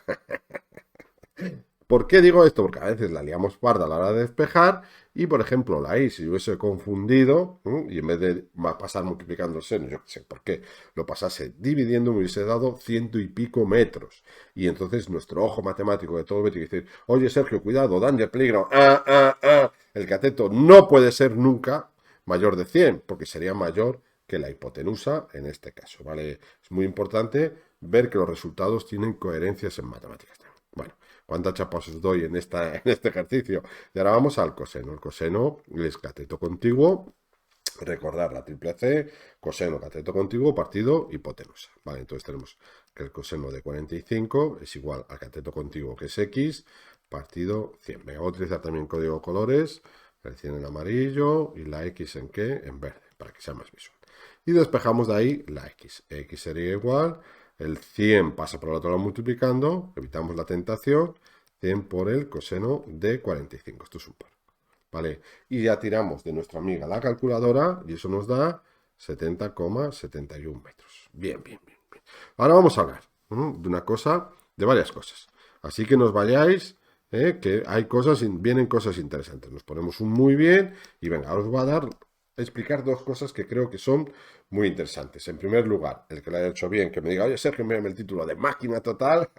¿Por qué digo esto? Porque a veces la liamos parda a la hora de despejar y, por ejemplo, la Y, si yo hubiese confundido, y en vez de pasar multiplicando el seno, yo qué sé por qué, lo pasase dividiendo, me hubiese dado 100 y pico metros. Y entonces nuestro ojo matemático de todo tiene que decir, oye, Sergio, cuidado, danger, peligro, el cateto no puede ser nunca mayor de 100, porque sería mayor que la hipotenusa en este caso, ¿vale? Es muy importante ver que los resultados tienen coherencias en matemáticas. Bueno, ¿cuántas chapas os doy en este ejercicio? Y ahora vamos al coseno. El coseno es cateto contiguo. Recordar la triple C, coseno, cateto contiguo, partido, hipotenusa. Vale, entonces tenemos que el coseno de 45 es igual al cateto contiguo, que es X, partido 100. Venga, voy a utilizar también código colores, el 100 en amarillo y la X en qué, en verde, para que sea más visual. Y despejamos de ahí la X. X sería igual, el 100 pasa por el otro lado multiplicando, evitamos la tentación, 100 por el coseno de 45. Esto es un par. ¿Vale? Y ya tiramos de nuestra amiga la calculadora y eso nos da 70,71 metros. Bien. Ahora vamos a hablar de una cosa, de varias cosas. Así que no os vayáis, que hay cosas, vienen cosas interesantes. Nos ponemos un muy bien y venga, os voy a explicar dos cosas que creo que son muy interesantes. En primer lugar, el que lo haya hecho bien, que me diga, oye Sergio, mírame el título de máquina total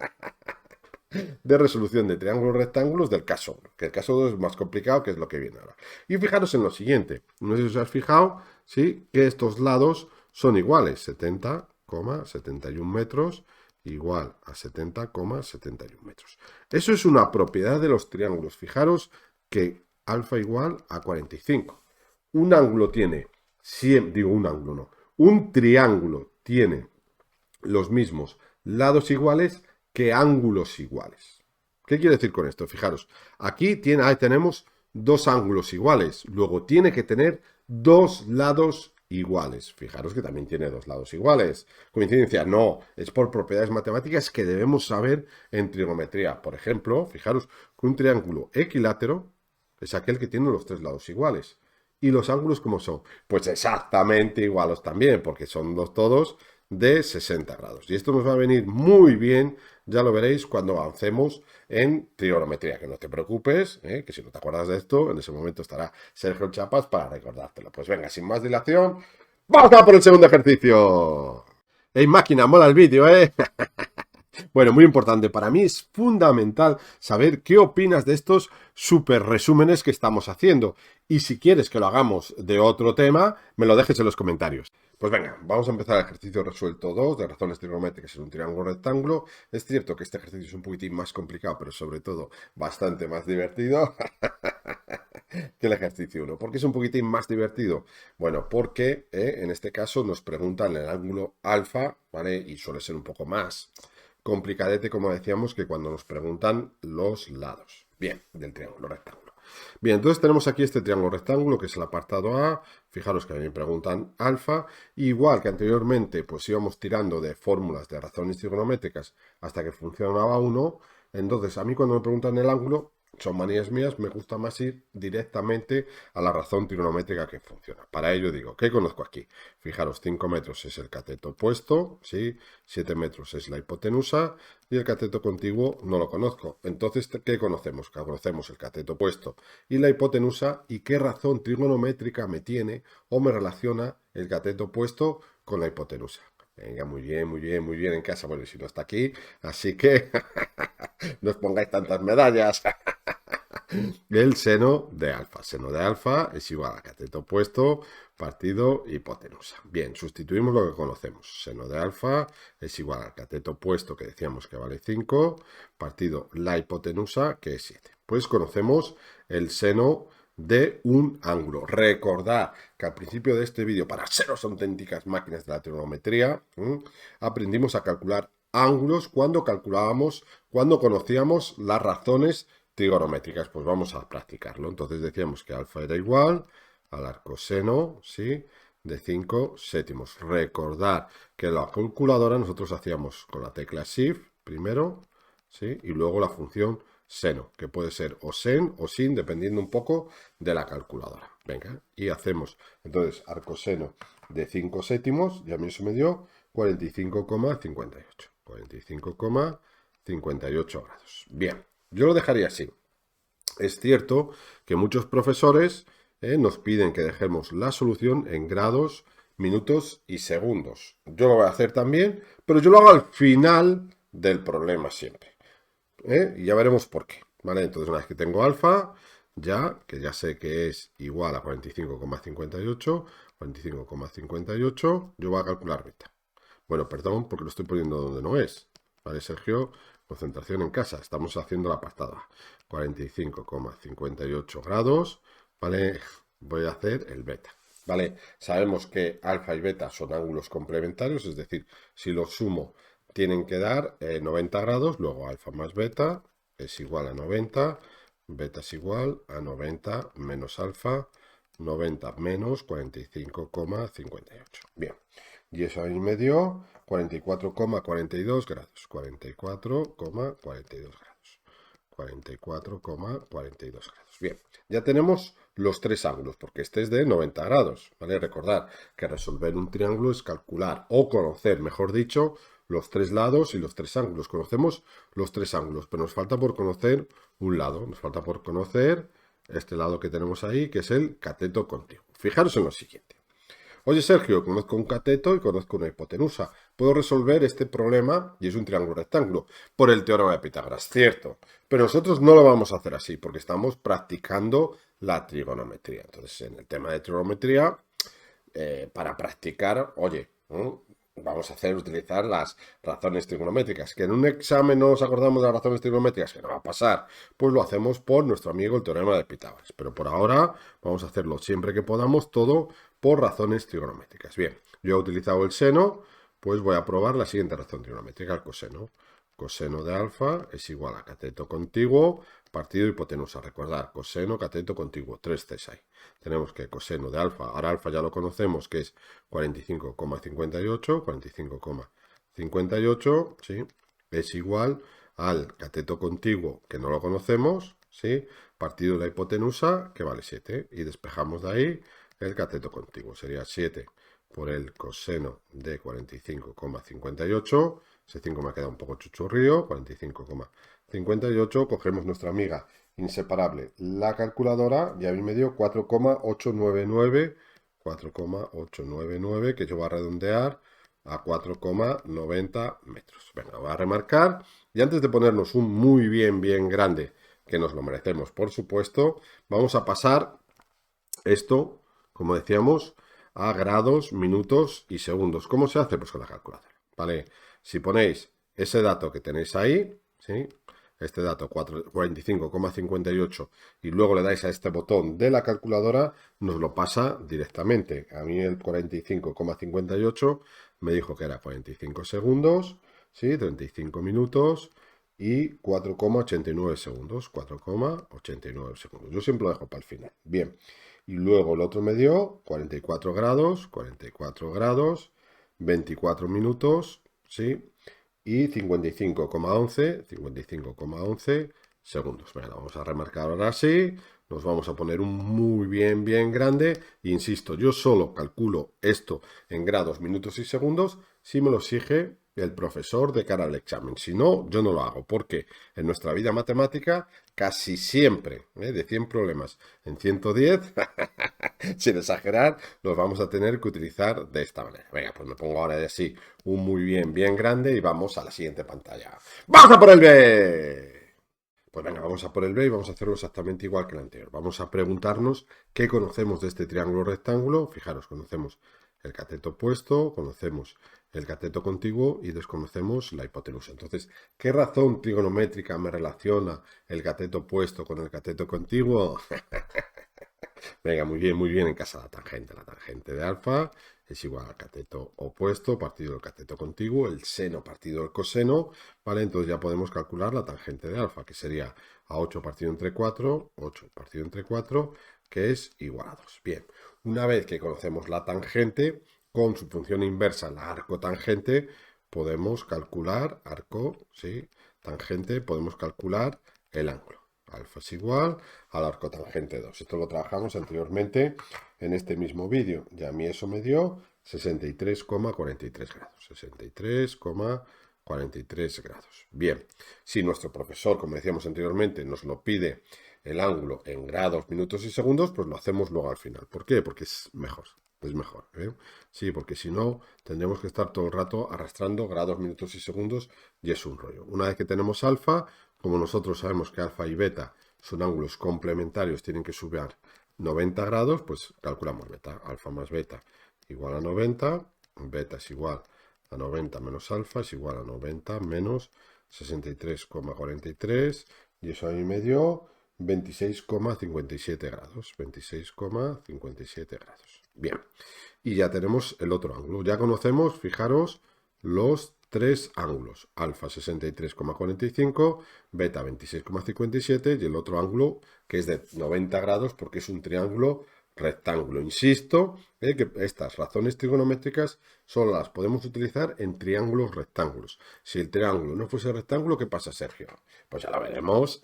de resolución de triángulos rectángulos del caso 1, que el caso 2 es más complicado, que es lo que viene ahora. Y fijaros en lo siguiente, no sé si os has fijado, ¿sí? Que estos lados son iguales, 70,71 metros igual a 70,71 metros. Eso es una propiedad de los triángulos. Fijaros que alfa igual a 45. Un ángulo tiene, digo un ángulo no, un triángulo tiene los mismos lados iguales que ángulos iguales. ¿Qué quiere decir con esto? Fijaros, aquí tenemos dos ángulos iguales, luego tiene que tener dos lados iguales. Fijaros que también tiene dos lados iguales. ¿Coincidencia? No, es por propiedades matemáticas que debemos saber en trigonometría. Por ejemplo, fijaros que un triángulo equilátero es aquel que tiene los tres lados iguales. ¿Y los ángulos cómo son? Pues exactamente iguales también, porque son todos de 60 grados. Y esto nos va a venir muy bien, ya lo veréis cuando avancemos en trigonometría. Que no te preocupes, que si no te acuerdas de esto, en ese momento estará Sergio Chapas para recordártelo. Pues venga, sin más dilación, ¡vamos a por el segundo ejercicio! ¡Ey, máquina! Mola el vídeo, ¿eh? Bueno, muy importante. Para mí es fundamental saber qué opinas de estos super resúmenes que estamos haciendo. Y si quieres que lo hagamos de otro tema, me lo dejes en los comentarios. Pues venga, vamos a empezar el ejercicio resuelto 2 de razones trigonométricas en un triángulo rectángulo. Es cierto que este ejercicio es un poquitín más complicado, pero sobre todo bastante más divertido que el ejercicio 1. ¿Por qué es un poquitín más divertido? Bueno, porque en este caso nos preguntan el ángulo alfa, ¿vale? Y suele ser un poco más complicadete, como decíamos, que cuando nos preguntan los lados. Bien, del triángulo rectángulo. Bien, entonces tenemos aquí este triángulo rectángulo, que es el apartado A. Fijaros que a mí me preguntan alfa. Igual que anteriormente, pues íbamos tirando de fórmulas de razones trigonométricas hasta que funcionaba uno. Entonces, a mí cuando me preguntan el ángulo, son manías mías, me gusta más ir directamente a la razón trigonométrica que funciona. Para ello digo, ¿qué conozco aquí? Fijaros, 5 metros es el cateto opuesto, ¿sí? 7 metros es la hipotenusa y el cateto contiguo no lo conozco. Entonces, ¿qué conocemos? Conocemos el cateto opuesto y la hipotenusa y qué razón trigonométrica me tiene o me relaciona el cateto opuesto con la hipotenusa. Venga, muy bien, muy bien, muy bien en casa. Bueno, y si no está aquí, así que no os pongáis tantas medallas. El seno de alfa. Seno de alfa es igual a cateto opuesto partido hipotenusa. Bien, sustituimos lo que conocemos. Seno de alfa es igual al cateto opuesto que decíamos que vale 5 partido la hipotenusa que es 7. Pues conocemos el seno de un ángulo. Recordad que al principio de este vídeo, para seros auténticas máquinas de la trigonometría, aprendimos a calcular ángulos cuando conocíamos las razones trigonométricas. Pues vamos a practicarlo. Entonces decíamos que alfa era igual al arcoseno, ¿sí? De 5 séptimos. Recordad que la calculadora nosotros hacíamos con la tecla Shift primero, ¿sí? Y luego la función seno, que puede ser o sen o sin, dependiendo un poco de la calculadora. Venga, y hacemos entonces arcoseno de 5 séptimos, y a mí eso me dio 45,58. 45,58 grados. Bien, yo lo dejaría así. Es cierto que muchos profesores nos piden que dejemos la solución en grados, minutos y segundos. Yo lo voy a hacer también, pero yo lo hago al final del problema siempre. Y ya veremos por qué. ¿Vale? Entonces, una vez que tengo alfa, que ya sé que es igual a 45,58, 45,58, yo voy a calcular beta. Bueno, perdón, porque lo estoy poniendo donde no es. ¿Vale, Sergio? Concentración en casa. Estamos haciendo la apartada. 45,58 grados. ¿Vale? Voy a hacer el beta. ¿Vale? Sabemos que alfa y beta son ángulos complementarios, es decir, si los sumo tienen que dar 90 grados, luego alfa más beta es igual a 90, beta es igual a 90 menos alfa, 90 menos 45,58. Bien, y eso ahí me dio 44,42 grados. 44,42 grados. 44,42 grados. Bien, ya tenemos los tres ángulos, porque este es de 90 grados. ¿Vale? Recordad que resolver un triángulo es calcular o conocer, mejor dicho, los tres lados y los tres ángulos. Conocemos los tres ángulos, pero nos falta por conocer un lado. Nos falta por conocer este lado que tenemos ahí, que es el cateto contiguo. Fijaros en lo siguiente. Oye, Sergio, conozco un cateto y conozco una hipotenusa. Puedo resolver este problema, y es un triángulo rectángulo, por el teorema de Pitágoras. Cierto, pero nosotros no lo vamos a hacer así, porque estamos practicando la trigonometría. Entonces, en el tema de trigonometría, para practicar, oye, vamos a utilizar las razones trigonométricas. Que en un examen no nos acordamos de las razones trigonométricas, que no va a pasar, pues lo hacemos por nuestro amigo el teorema de Pitágoras. Pero por ahora vamos a hacerlo siempre que podamos, todo por razones trigonométricas. Bien, yo he utilizado el seno, pues voy a probar la siguiente razón trigonométrica, el coseno. Coseno de alfa es igual a cateto contiguo partido hipotenusa. Recordar, coseno, cateto contiguo, 3 Cs ahí. Tenemos que coseno de alfa, ahora alfa ya lo conocemos, que es 45,58, 45,58, ¿sí? Es igual al cateto contiguo, que no lo conocemos, ¿sí? Partido de la hipotenusa, que vale 7. Y despejamos de ahí el cateto contiguo. Sería 7 por el coseno de 45,58. Ese 5 me ha quedado un poco chuchurrío. 45,58. Cogemos nuestra amiga inseparable, la calculadora, y a mí me dio 4,899. 4,899, que yo voy a redondear a 4,90 metros. Venga, voy a remarcar. Y antes de ponernos un muy bien grande, que nos lo merecemos, por supuesto, vamos a pasar esto, como decíamos, a grados, minutos y segundos. ¿Cómo se hace? Pues con la calculadora, ¿vale? Si ponéis ese dato que tenéis ahí, ¿sí? Este dato 45,58 y luego le dais a este botón de la calculadora, nos lo pasa directamente. A mí el 45,58 me dijo que era 45 segundos, ¿sí? 35 minutos y 4,89 segundos. 4,89 segundos. Yo siempre lo dejo para el final. Bien. Y luego el otro me dio 44 grados, 24 minutos, ¿sí? Y 55,11 segundos. Venga, vamos a remarcar ahora sí. Nos vamos a poner un muy bien grande. Insisto, yo solo calculo esto en grados, minutos y segundos si me lo exige el profesor de cara al examen. Si no, yo no lo hago, porque en nuestra vida matemática casi siempre, de 100 problemas en 110, sin exagerar, los vamos a tener que utilizar de esta manera. Venga, pues me pongo ahora así un muy bien grande y vamos a la siguiente pantalla. ¡Vamos a por el B! Pues venga, vamos a por el B y vamos a hacerlo exactamente igual que el anterior. Vamos a preguntarnos qué conocemos de este triángulo rectángulo. Fijaros, conocemos el cateto opuesto, conocemos el cateto contiguo y desconocemos la hipotenusa. Entonces, ¿qué razón trigonométrica me relaciona el cateto opuesto con el cateto contiguo? Venga, muy bien en casa la tangente. La tangente de alfa es igual al cateto opuesto partido del cateto contiguo, el seno partido del coseno, ¿vale? Entonces ya podemos calcular la tangente de alfa, que sería a 8 partido entre 4, 8 partido entre 4, que es igual a 2. Bien, una vez que conocemos la tangente, con su función inversa, la arcotangente, podemos calcular, ¿sí? Tangente, podemos calcular el ángulo. Alfa es igual al arcotangente 2. Esto lo trabajamos anteriormente en este mismo vídeo. Y a mí eso me dio 63,43 grados. 63,43 grados. Bien, si nuestro profesor, como decíamos anteriormente, nos lo pide el ángulo en grados, minutos y segundos, pues lo hacemos luego al final. ¿Por qué? Porque es mejor. Es mejor, ¿eh? Sí, porque si no, tendremos que estar todo el rato arrastrando grados, minutos y segundos y es un rollo. Una vez que tenemos alfa, como nosotros sabemos que alfa y beta son ángulos complementarios, tienen que subir 90 grados, pues calculamos beta. Alfa más beta igual a 90, beta es igual a 90 menos alfa es igual a 90 menos 63,43 y eso a mí me dio 26,57 grados. 26,57 grados. Bien, y ya tenemos el otro ángulo. Ya conocemos, fijaros, los tres ángulos. Alfa 63,45, beta 26,57 y el otro ángulo que es de 90 grados porque es un triángulo rectángulo. Insisto que estas razones trigonométricas solo las podemos utilizar en triángulos rectángulos. Si el triángulo no fuese rectángulo, ¿qué pasa, Sergio? Pues ya lo veremos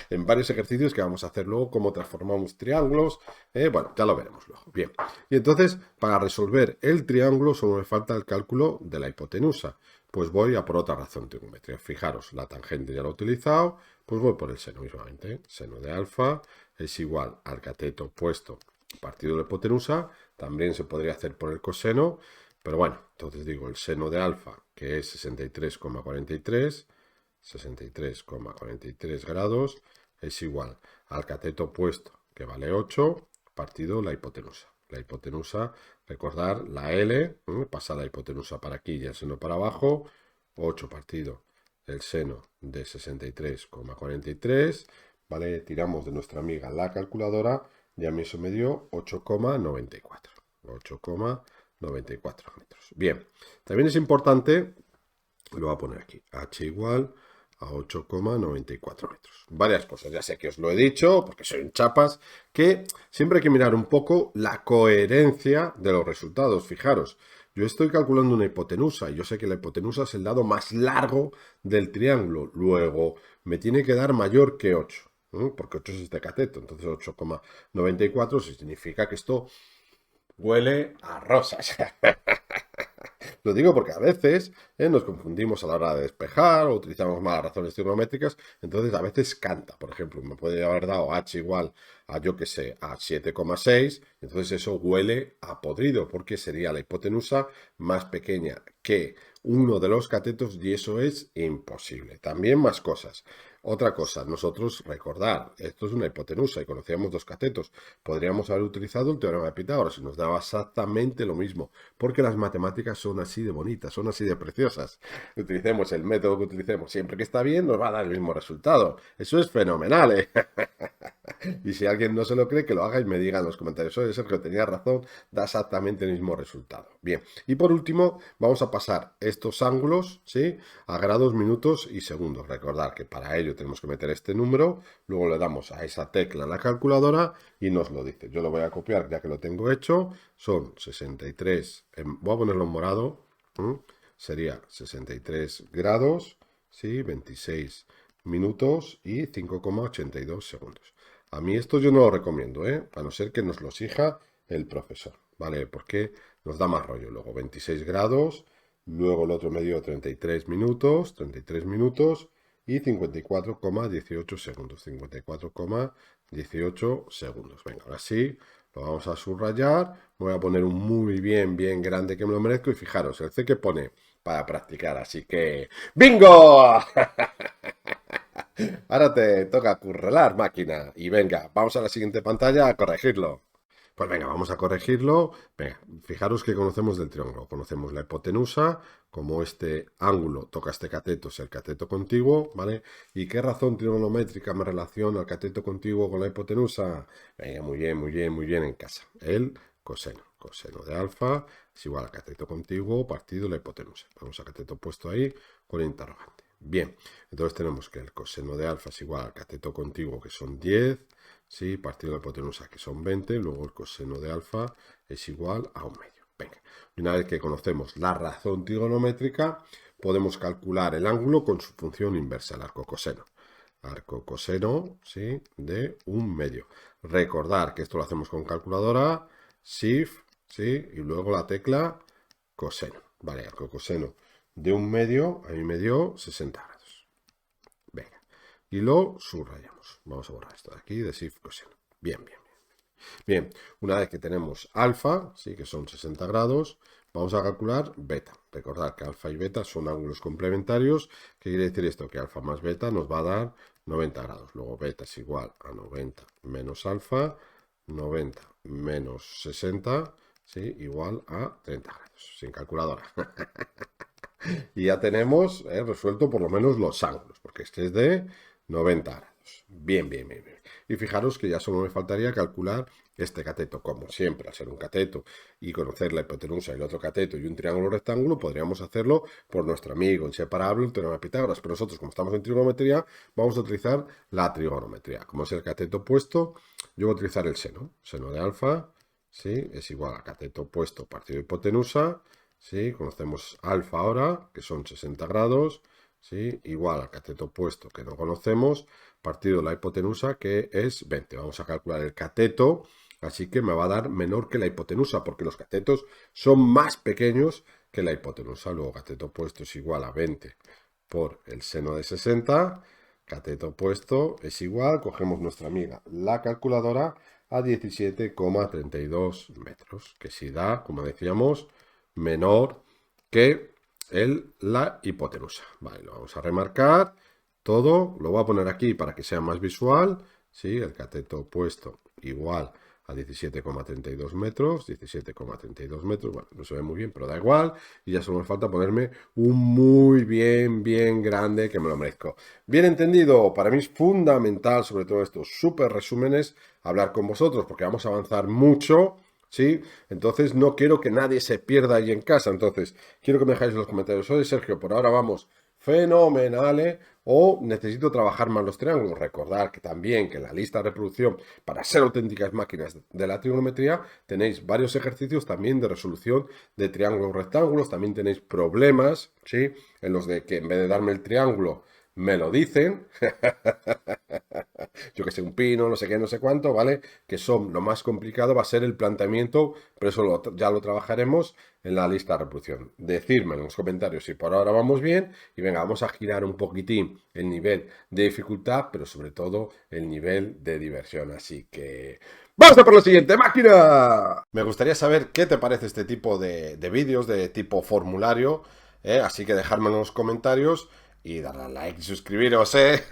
en varios ejercicios que vamos a hacer luego, cómo transformamos triángulos. Bueno, ya lo veremos luego. Bien, y entonces para resolver el triángulo solo me falta el cálculo de la hipotenusa. pues voy a por otra razón trigonométrica. Fijaros, la tangente ya lo he utilizado, pues voy por el seno mismamente. Seno de alfa es igual al cateto opuesto partido de la hipotenusa. También se podría hacer por el coseno, pero bueno, entonces digo el seno de alfa, que es 63,43 grados, es igual al cateto opuesto, que vale 8, partido la hipotenusa. La hipotenusa, recordar la L, pasa la hipotenusa para aquí y el seno para abajo, 8 partido el seno de 63,43, ¿vale? Tiramos de nuestra amiga la calculadora y a mí eso me dio 8,94. 8,94 metros. Bien, también es importante, lo voy a poner aquí, h igual a 8,94 metros. Varias cosas, ya sé que os lo he dicho, porque soy un chapas, que siempre hay que mirar un poco la coherencia de los resultados. Fijaros, yo estoy calculando una hipotenusa y yo sé que la hipotenusa es el lado más largo del triángulo. Luego, me tiene que dar mayor que 8, porque 8 es este cateto. Entonces, 8,94 significa que esto huele a rosas. Lo digo porque a veces nos confundimos a la hora de despejar o utilizamos malas razones trigonométricas, entonces a veces canta. Por ejemplo, me puede haber dado h igual a, yo que sé, a 7,6, entonces eso huele a podrido porque sería la hipotenusa más pequeña que uno de los catetos y eso es imposible. También más cosas. Otra cosa, nosotros recordar, esto es una hipotenusa y conocíamos dos catetos. Podríamos haber utilizado el teorema de Pitágoras y nos daba exactamente lo mismo, porque las matemáticas son así de bonitas, son así de preciosas. Utilicemos el método que utilicemos, siempre que está bien nos va a dar el mismo resultado. Eso es fenomenal, ¿eh? Y si alguien no se lo cree, que lo haga y me diga en los comentarios. Oye, Sergio, tenía razón, da exactamente el mismo resultado. Bien, y por último, vamos a pasar estos ángulos, ¿sí?, a grados, minutos y segundos. Recordad que para ello tenemos que meter este número, luego le damos a esa tecla en la calculadora y nos lo dice. Yo lo voy a copiar ya que lo tengo hecho. Son 63, voy a ponerlo en morado, sería 63 grados, ¿sí?, 26 minutos y 5,82 segundos. A mí esto yo no lo recomiendo, a no ser que nos lo exija el profesor, ¿vale? Porque nos da más rollo. Luego 26 grados, luego el otro me dio 33 minutos y 54,18 segundos. 54,18 segundos. Venga, ahora sí, lo vamos a subrayar. Me voy a poner un muy bien grande que me lo merezco. Y fijaros, el C que pone para practicar. Así que ¡bingo! Ahora te toca currelar, máquina. Y venga, vamos a la siguiente pantalla a corregirlo. Pues venga, vamos a corregirlo. Venga, fijaros que conocemos del triángulo. Conocemos la hipotenusa, como este ángulo toca este cateto, es el cateto contiguo, ¿vale? ¿Y qué razón trigonométrica me relaciona el cateto contiguo con la hipotenusa? Venga, muy bien en casa. El coseno. Coseno de alfa es igual al cateto contiguo partido la hipotenusa. Ponemos a cateto puesto ahí con interrogante. Bien, entonces tenemos que el coseno de alfa es igual al cateto contiguo, que son 10, ¿sí?, partido de la hipotenusa, que son 20, luego el coseno de alfa es igual a 1/2. Venga, y una vez que conocemos la razón trigonométrica, podemos calcular el ángulo con su función inversa, el arco coseno. Arco coseno, ¿sí?, de 1/2. Recordar que esto lo hacemos con calculadora, Shift, ¿sí?, y luego la tecla coseno. Vale, arco coseno de 1/2, a mí me dio 60 grados. Venga, y lo subrayamos. Vamos a borrar esto de aquí, de Shift coseno. Bien. Bien, una vez que tenemos alfa, ¿sí?, que son 60 grados, vamos a calcular beta. Recordad que alfa y beta son ángulos complementarios. ¿Qué quiere decir esto? Que alfa más beta nos va a dar 90 grados. Luego beta es igual a 90 menos alfa, 90 menos 60, ¿sí?, igual a 30 grados, sin calculadora. Y ya tenemos resuelto por lo menos los ángulos, porque este es de 90 grados. Bien. Y fijaros que ya solo me faltaría calcular este cateto. Como siempre, al ser un cateto y conocer la hipotenusa y el otro cateto y un triángulo rectángulo, podríamos hacerlo por nuestro amigo inseparable, el teorema de Pitágoras. Pero nosotros, como estamos en trigonometría, vamos a utilizar la trigonometría. Como es el cateto opuesto, yo voy a utilizar el seno. Seno de alfa, ¿sí?, es igual a cateto opuesto partido de hipotenusa. ¿Sí? Conocemos alfa ahora, que son 60 grados, ¿sí?, igual al cateto opuesto que no conocemos, partido de la hipotenusa, que es 20. Vamos a calcular el cateto, así que me va a dar menor que la hipotenusa, porque los catetos son más pequeños que la hipotenusa. Luego cateto opuesto es igual a 20 por el seno de 60. Cateto opuesto es igual, cogemos nuestra amiga la calculadora, a 17,32 metros, que si da, como decíamos, menor que la hipotenusa. Vale, lo vamos a remarcar todo, lo voy a poner aquí para que sea más visual, ¿sí? El cateto opuesto igual a 17,32 metros, 17,32 metros, bueno, no se ve muy bien, pero da igual, y ya solo me falta ponerme un muy bien grande, que me lo merezco. Bien entendido, para mí es fundamental, sobre todo estos súper resúmenes, hablar con vosotros, porque vamos a avanzar mucho, ¿sí? Entonces no quiero que nadie se pierda ahí en casa, entonces quiero que me dejáis en los comentarios, oye Sergio, por ahora vamos fenomenales, o necesito trabajar más los triángulos. Recordad que también que en la lista de reproducción, para ser auténticas máquinas de la trigonometría, tenéis varios ejercicios también de resolución de triángulos rectángulos, también tenéis problemas, ¿sí? En los de que en vez de darme el triángulo, me lo dicen, yo que sé, un pino, no sé qué, no sé cuánto, ¿vale? Que son lo más complicado, va a ser el planteamiento, pero eso ya lo trabajaremos en la lista de reproducción. Decidme en los comentarios si por ahora vamos bien y venga, vamos a girar un poquitín el nivel de dificultad, pero sobre todo el nivel de diversión. Así que ¡vamos a por la siguiente máquina! Me gustaría saber qué te parece este tipo de vídeos, de tipo formulario, ¿eh? Así que dejadme en los comentarios y darle a like y suscribiros, ¿eh?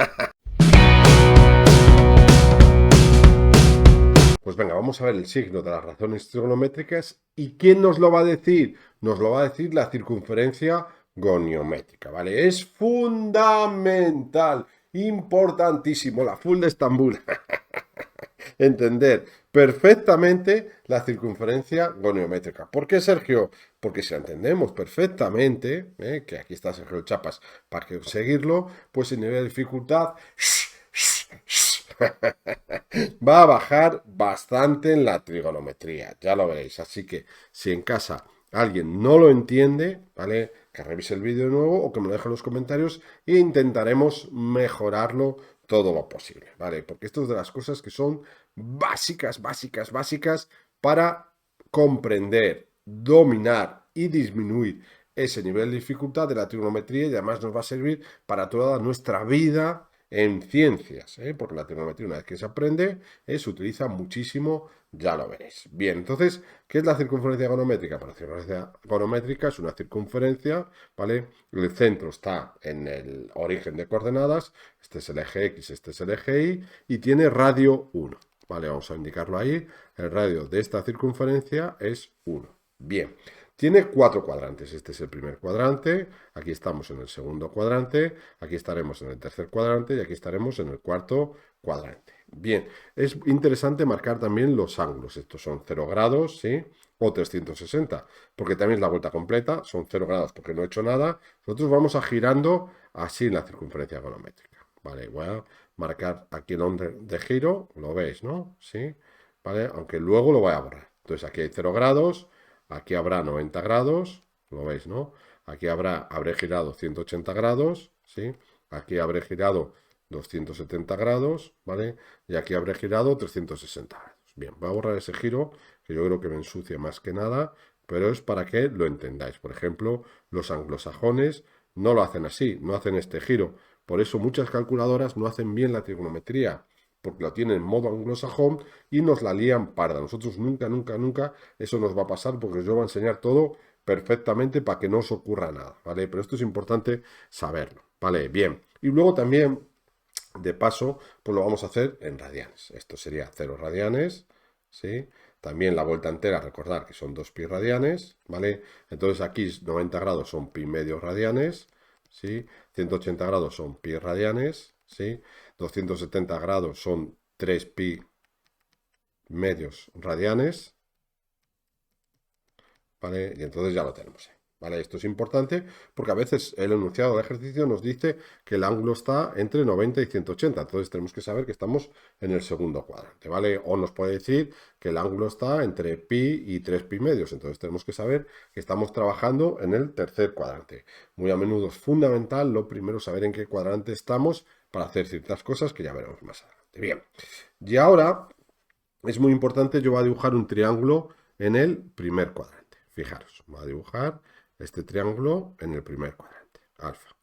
Pues venga, vamos a ver el signo de las razones trigonométricas. ¿Y quién nos lo va a decir? Nos lo va a decir la circunferencia goniométrica, ¿vale? Es fundamental, importantísimo, la full de Estambul. Entender perfectamente la circunferencia goniométrica. ¿Por qué, Sergio? Porque si la entendemos perfectamente, que aquí está Sergio Chapas para conseguirlo, pues el nivel de dificultad va a bajar bastante en la trigonometría, ya lo veréis. Así que si en casa alguien no lo entiende, ¿vale? Que revise el vídeo de nuevo o que me lo deje en los comentarios e intentaremos mejorarlo todo lo posible, ¿vale? Porque esto es de las cosas que son básicas para comprender, dominar y disminuir ese nivel de dificultad de la trigonometría y además nos va a servir para toda nuestra vida en ciencias, porque la trigonometría una vez que se aprende se utiliza muchísimo, ya lo veréis. Bien, entonces, ¿qué es la circunferencia goniométrica? Pues la circunferencia goniométrica es una circunferencia, ¿vale? El centro está en el origen de coordenadas, este es el eje X, este es el eje Y, y tiene radio 1, ¿vale? Vamos a indicarlo ahí, el radio de esta circunferencia es 1. Bien, tiene 4 cuadrantes. Este es el primer cuadrante, aquí estamos en el segundo cuadrante, aquí estaremos en el tercer cuadrante y aquí estaremos en el cuarto cuadrante. Bien, es interesante marcar también los ángulos. Estos son 0 grados, ¿sí? O 360, porque también es la vuelta completa, son 0 grados porque no he hecho nada. Nosotros vamos a girando así en la circunferencia goniométrica. Vale, voy a marcar aquí el onde de giro, lo veis, ¿no? Sí, vale, aunque luego lo voy a borrar. Entonces aquí hay 0 grados, aquí habrá 90 grados, lo veis, ¿no? Aquí habré girado 180 grados, ¿sí? Aquí habré girado 270 grados, ¿vale? Y aquí habré girado 360 grados. Bien, voy a borrar ese giro, que yo creo que me ensucia más que nada, pero es para que lo entendáis. Por ejemplo, los anglosajones no lo hacen así, no hacen este giro. Por eso muchas calculadoras no hacen bien la trigonometría, porque lo tienen en modo anglosajón y nos la lían parda. Nosotros nunca eso nos va a pasar porque yo voy a enseñar todo perfectamente para que no os ocurra nada, ¿vale? Pero esto es importante saberlo, ¿vale? Bien. Y luego también, de paso, pues lo vamos a hacer en radianes. Esto sería 0 radianes, ¿sí? También la vuelta entera, recordar que son 2 pi radianes, ¿vale? Entonces aquí 90 grados son pi medios radianes, ¿sí? 180 grados son pi radianes, ¿sí? 270 grados son 3 pi medios radianes, ¿vale? Y entonces ya lo tenemos, ¿vale? Esto es importante porque a veces el enunciado del ejercicio nos dice que el ángulo está entre 90 y 180, entonces tenemos que saber que estamos en el segundo cuadrante, ¿vale? O nos puede decir que el ángulo está entre pi y 3 pi medios, entonces tenemos que saber que estamos trabajando en el tercer cuadrante. Muy a menudo es fundamental lo primero saber en qué cuadrante estamos para hacer ciertas cosas que ya veremos más adelante. Bien, y ahora es muy importante, yo voy a dibujar un triángulo en el primer cuadrante. Fijaros, voy a dibujar este triángulo en el primer cuadrante, alfa,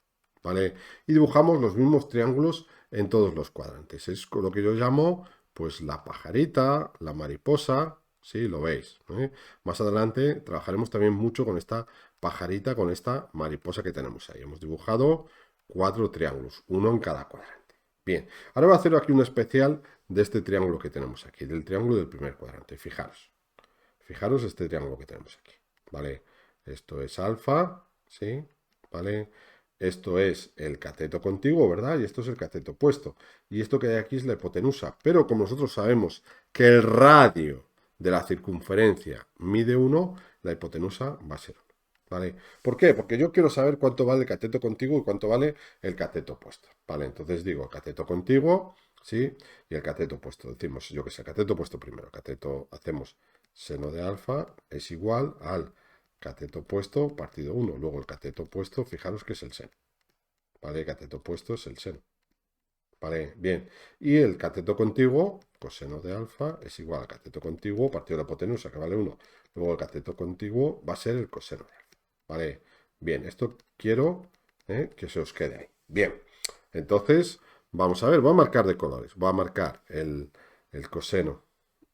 ¿vale? Y dibujamos los mismos triángulos en todos los cuadrantes. Es lo que yo llamo, pues, la pajarita, la mariposa, ¿sí? Lo veis, ¿eh? Más adelante trabajaremos también mucho con esta pajarita, con esta mariposa que tenemos ahí. Hemos dibujado 4 triángulos, uno en cada cuadrante. Bien, ahora voy a hacer aquí un especial de este triángulo que tenemos aquí, del triángulo del primer cuadrante. Fijaros este triángulo que tenemos aquí, ¿vale? Esto es alfa, ¿sí? ¿Vale? Esto es el cateto contiguo, ¿verdad? Y esto es el cateto opuesto. Y esto que hay aquí es la hipotenusa. Pero como nosotros sabemos que el radio de la circunferencia mide 1, la hipotenusa va a ser 1. ¿Vale? ¿Por qué? Porque yo quiero saber cuánto vale el cateto contiguo y cuánto vale el cateto opuesto. ¿Vale? Entonces digo cateto contiguo, ¿sí? Y el cateto opuesto. Decimos, yo que sé, cateto opuesto primero. Cateto, hacemos seno de alfa es igual al cateto opuesto partido 1. Luego el cateto opuesto, fijaros que es el seno. ¿Vale? El cateto opuesto es el seno. ¿Vale? Bien. Y el cateto contiguo, coseno de alfa, es igual al cateto contiguo partido de la hipotenusa, que vale 1. Luego el cateto contiguo va a ser el coseno de alfa. ¿Vale? Bien, esto quiero que se os quede ahí. Bien. Entonces, vamos a ver, voy a marcar de colores. Voy a marcar el coseno,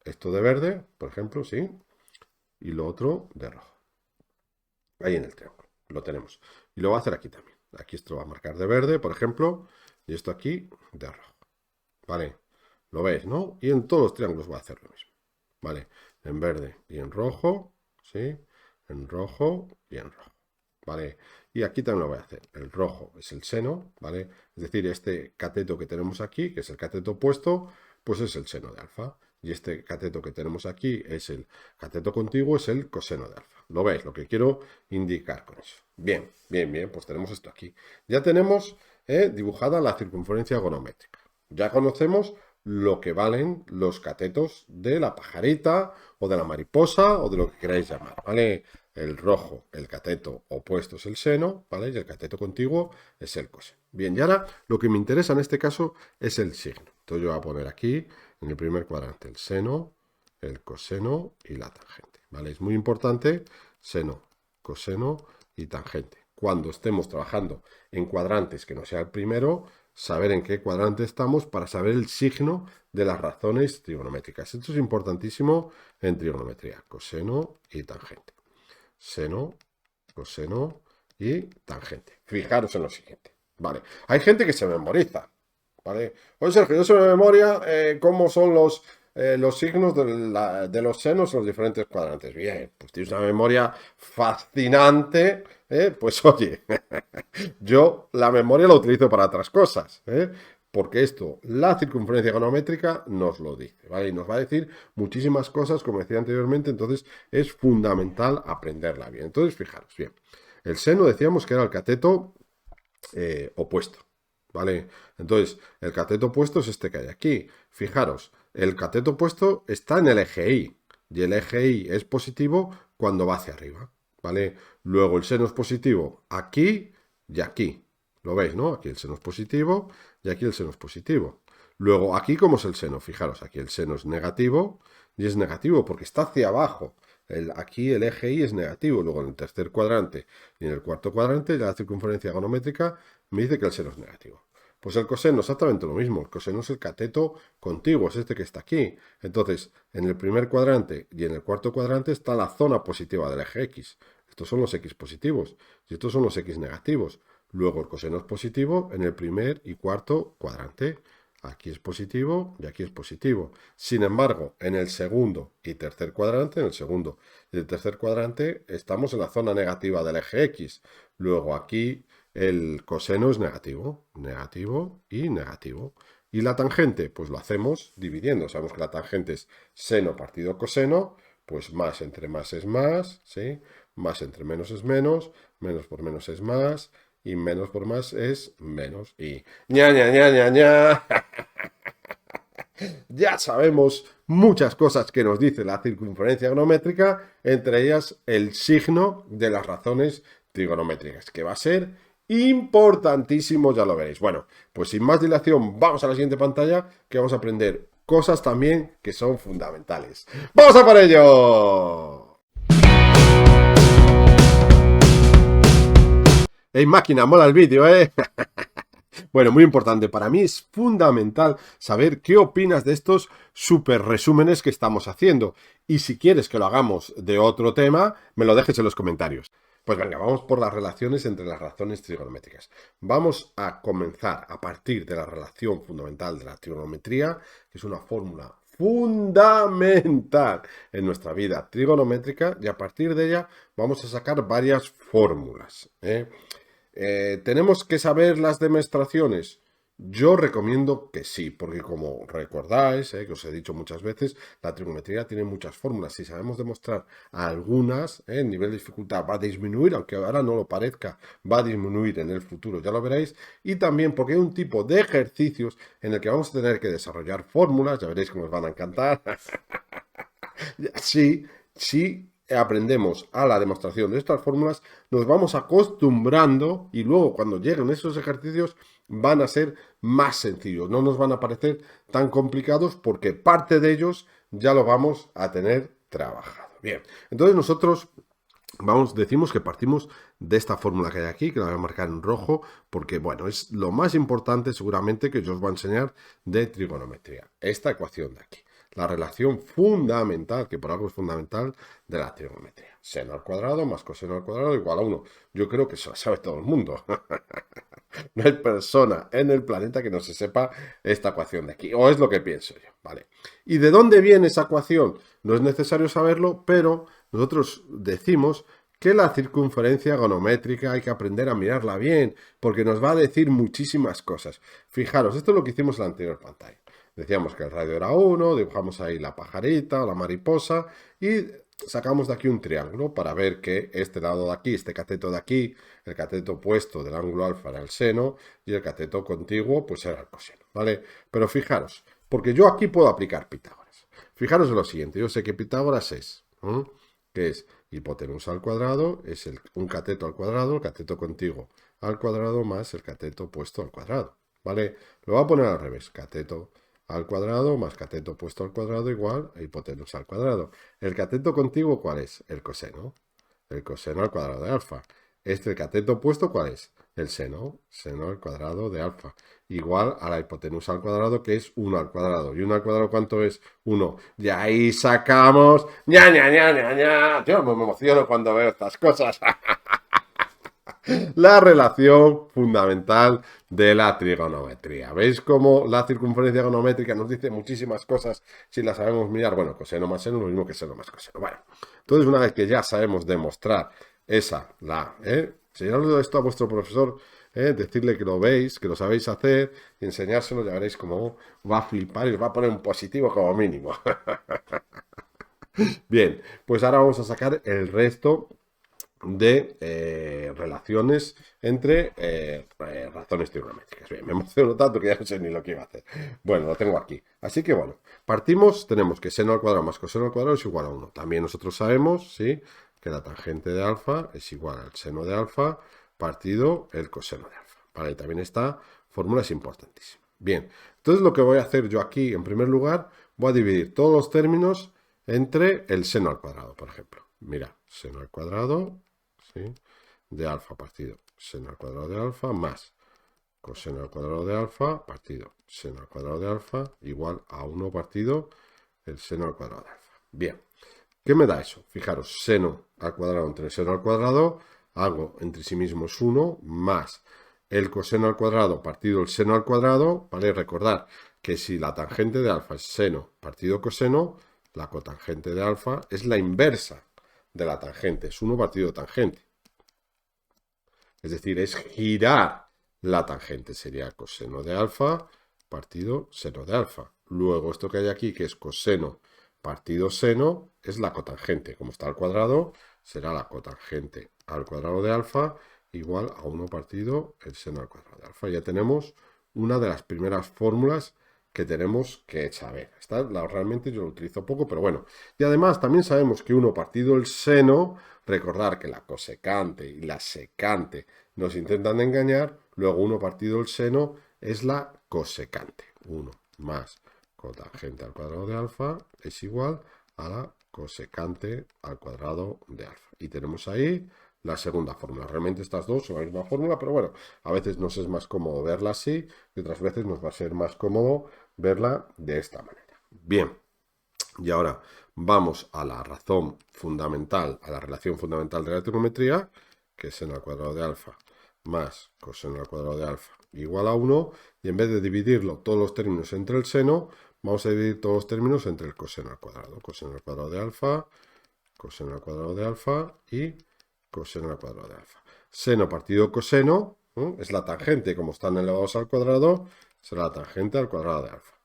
esto de verde, por ejemplo, ¿sí? Y lo otro de rojo. Ahí en el triángulo, lo tenemos. Y lo voy a hacer aquí también. Aquí esto lo va a marcar de verde, por ejemplo, y esto aquí de rojo. ¿Vale? ¿Lo veis, no? Y en todos los triángulos voy a hacer lo mismo. ¿Vale? En verde y en rojo, ¿sí? En rojo y en rojo. ¿Vale? Y aquí también lo voy a hacer. El rojo es el seno, ¿vale? Es decir, este cateto que tenemos aquí, que es el cateto opuesto, pues es el seno de alfa. Y este cateto que tenemos aquí es el cateto contiguo, es el coseno de alfa. ¿Lo veis? Lo que quiero indicar con eso. Bien, bien, bien, pues tenemos esto aquí. Ya tenemos dibujada la circunferencia agonométrica. Ya conocemos lo que valen los catetos de la pajarita o de la mariposa o de lo que queráis llamar, ¿vale? El rojo, el cateto opuesto es el seno, ¿vale? Y el cateto contiguo es el coseno. Bien, y ahora lo que me interesa en este caso es el signo. Entonces yo voy a poner aquí, en el primer cuadrante, el seno, el coseno y la tangente, ¿vale? Es muy importante, seno, coseno y tangente. Cuando estemos trabajando en cuadrantes que no sea el primero, saber en qué cuadrante estamos para saber el signo de las razones trigonométricas. Esto es importantísimo en trigonometría, coseno y tangente. Seno, coseno y tangente. Fijaros en lo siguiente. Vale. Hay gente que se memoriza. ¿Vale? Oye, Sergio, yo sé de memoria cómo son los signos de los senos en los diferentes cuadrantes. Bien, pues tienes una memoria fascinante. Pues oye, yo la memoria la utilizo para otras cosas. Porque esto, la circunferencia econométrica nos lo dice, ¿vale? Y nos va a decir muchísimas cosas, como decía anteriormente, entonces es fundamental aprenderla bien. Entonces, fijaros, bien, el seno decíamos que era el cateto opuesto, ¿vale? Entonces, el cateto opuesto es este que hay aquí. Fijaros, el cateto opuesto está en el eje Y, y el eje Y es positivo cuando va hacia arriba, ¿vale? Luego el seno es positivo aquí y aquí. ¿Lo veis, no? Aquí el seno es positivo y aquí el seno es positivo. Luego, aquí, ¿cómo es el seno? Fijaros, aquí el seno es negativo y es negativo porque está hacia abajo. Aquí el eje Y es negativo. Luego en el tercer cuadrante y en el cuarto cuadrante, la circunferencia agonométrica me dice que el seno es negativo. Pues el coseno exactamente lo mismo. El coseno es el cateto contiguo, es este que está aquí. Entonces, en el primer cuadrante y en el cuarto cuadrante está la zona positiva del eje X. Estos son los X positivos y estos son los X negativos. Luego el coseno es positivo en el primer y cuarto cuadrante. Aquí es positivo y aquí es positivo. Sin embargo, en el segundo y tercer cuadrante, en el segundo y el tercer cuadrante, estamos en la zona negativa del eje X. Luego aquí el coseno es negativo, negativo y negativo. ¿Y la tangente? Pues lo hacemos dividiendo. Sabemos que la tangente es seno partido coseno, pues más entre más es más, ¿sí? Más entre menos es menos por menos es más, y menos por más es menos. Y ña, ña, ña, ña, ña. Ya sabemos muchas cosas que nos dice la circunferencia agonométrica, entre ellas el signo de las razones trigonométricas, que va a ser importantísimo, ya lo veréis. Bueno, pues sin más dilación, vamos a la siguiente pantalla, que vamos a aprender cosas también que son fundamentales. ¡Vamos a por ello! ¡Ey, máquina! Mola el vídeo, ¿eh? Bueno, muy importante. Para mí es fundamental saber qué opinas de estos super resúmenes que estamos haciendo. Y si quieres que lo hagamos de otro tema, me lo dejes en los comentarios. Pues venga, vamos por las relaciones entre las razones trigonométricas. Vamos a comenzar a partir de la relación fundamental de la trigonometría, que es una fórmula fundamental en nuestra vida trigonométrica, y a partir de ella vamos a sacar varias fórmulas, ¿eh? ¿Tenemos que saber las demostraciones? Yo recomiendo que sí, porque como recordáis, que os he dicho muchas veces, la trigonometría tiene muchas fórmulas. Si sabemos demostrar algunas, el nivel de dificultad va a disminuir, aunque ahora no lo parezca, va a disminuir en el futuro, ya lo veréis. Y también porque hay un tipo de ejercicios en el que vamos a tener que desarrollar fórmulas, ya veréis que nos van a encantar. Sí, sí aprendemos a la demostración de estas fórmulas, nos vamos acostumbrando y luego cuando lleguen esos ejercicios van a ser más sencillos, no nos van a parecer tan complicados porque parte de ellos ya lo vamos a tener trabajado. Bien, entonces nosotros decimos que partimos de esta fórmula que hay aquí, que la voy a marcar en rojo, porque bueno, es lo más importante seguramente que yo os voy a enseñar de trigonometría. Esta ecuación de aquí. La relación fundamental, que por algo es fundamental, de la trigonometría. Seno al cuadrado más coseno al cuadrado igual a 1. Yo creo que eso lo sabe todo el mundo. No hay persona en el planeta que no se sepa esta ecuación de aquí. O es lo que pienso yo, ¿vale? ¿Y de dónde viene esa ecuación? No es necesario saberlo, pero nosotros decimos que la circunferencia gonométrica hay que aprender a mirarla bien, porque nos va a decir muchísimas cosas. Fijaros, esto es lo que hicimos en la anterior pantalla. Decíamos que el radio era 1, dibujamos ahí la pajarita o la mariposa y sacamos de aquí un triángulo para ver que este lado de aquí, este cateto de aquí, el cateto opuesto del ángulo alfa era el seno y el cateto contiguo pues era el coseno, ¿vale? Pero fijaros, porque yo aquí puedo aplicar Pitágoras. Fijaros en lo siguiente, yo sé que Pitágoras es, que es hipotenusa al cuadrado, es un cateto al cuadrado, el cateto contiguo al cuadrado más el cateto opuesto al cuadrado, ¿vale? Lo voy a poner al revés, cateto al cuadrado más cateto opuesto al cuadrado igual a hipotenusa al cuadrado. ¿El cateto contiguo cuál es? El coseno. El coseno al cuadrado de alfa. ¿El cateto opuesto cuál es? El seno. Seno al cuadrado de alfa. Igual a la hipotenusa al cuadrado, que es 1 al cuadrado. ¿Y 1 al cuadrado cuánto es? 1. Y ahí sacamos... ¡ña, ña, ña, ña, ña! Yo me emociono cuando veo estas cosas. La relación fundamental de la trigonometría. ¿Veis cómo la circunferencia gonométrica nos dice muchísimas cosas si la sabemos mirar? Bueno, coseno más seno, lo mismo que seno más coseno. Bueno, entonces una vez que ya sabemos demostrar enseñarle esto a vuestro profesor, decirle que lo veis, que lo sabéis hacer, y enseñárselo, ya veréis cómo va a flipar y os va a poner un positivo como mínimo. Bien, pues ahora vamos a sacar el resto de relaciones entre razones trigonométricas. Bien, me emociono tanto que ya no sé ni lo que iba a hacer. Bueno, lo tengo aquí. Así que bueno, partimos, tenemos que seno al cuadrado más coseno al cuadrado es igual a 1. También nosotros sabemos, ¿sí?, que la tangente de alfa es igual al seno de alfa partido el coseno de alfa. Vale, también esta fórmula es importantísima. Bien, entonces lo que voy a hacer yo aquí, en primer lugar, voy a dividir todos los términos entre el seno al cuadrado, por ejemplo. Mira, seno al cuadrado, ¿sí?, de alfa partido seno al cuadrado de alfa más coseno al cuadrado de alfa partido seno al cuadrado de alfa igual a 1 partido el seno al cuadrado de alfa. Bien, ¿qué me da eso? Fijaros, seno al cuadrado entre seno al cuadrado, hago entre sí mismo es 1 más el coseno al cuadrado partido el seno al cuadrado, ¿vale? Recordar que si la tangente de alfa es seno partido coseno, la cotangente de alfa es la inversa de la tangente, es 1 partido tangente. Es decir, es girar la tangente, sería coseno de alfa partido seno de alfa. Luego esto que hay aquí, que es coseno partido seno, es la cotangente. Como está al cuadrado, será la cotangente al cuadrado de alfa igual a 1 partido el seno al cuadrado de alfa. Ya tenemos una de las primeras fórmulas que tenemos que saber. Realmente yo lo utilizo poco, pero bueno. Y además también sabemos que 1 partido el seno, recordar que la cosecante y la secante nos intentan engañar, luego 1 partido el seno es la cosecante. 1 más cotangente al cuadrado de alfa es igual a la cosecante al cuadrado de alfa. Y tenemos ahí la segunda fórmula. Realmente estas dos son la misma fórmula, pero bueno, a veces nos es más cómodo verla así y otras veces nos va a ser más cómodo verla de esta manera. Bien, y ahora vamos a la razón fundamental, a la relación fundamental de la trigonometría, que es seno al cuadrado de alfa más coseno al cuadrado de alfa igual a 1, y en vez de dividirlo todos los términos entre el seno, vamos a dividir todos los términos entre el coseno al cuadrado. Coseno al cuadrado de alfa, coseno al cuadrado de alfa y coseno al cuadrado de alfa. Seno partido coseno, es la tangente, como están elevados al cuadrado, será la tangente al cuadrado de alfa.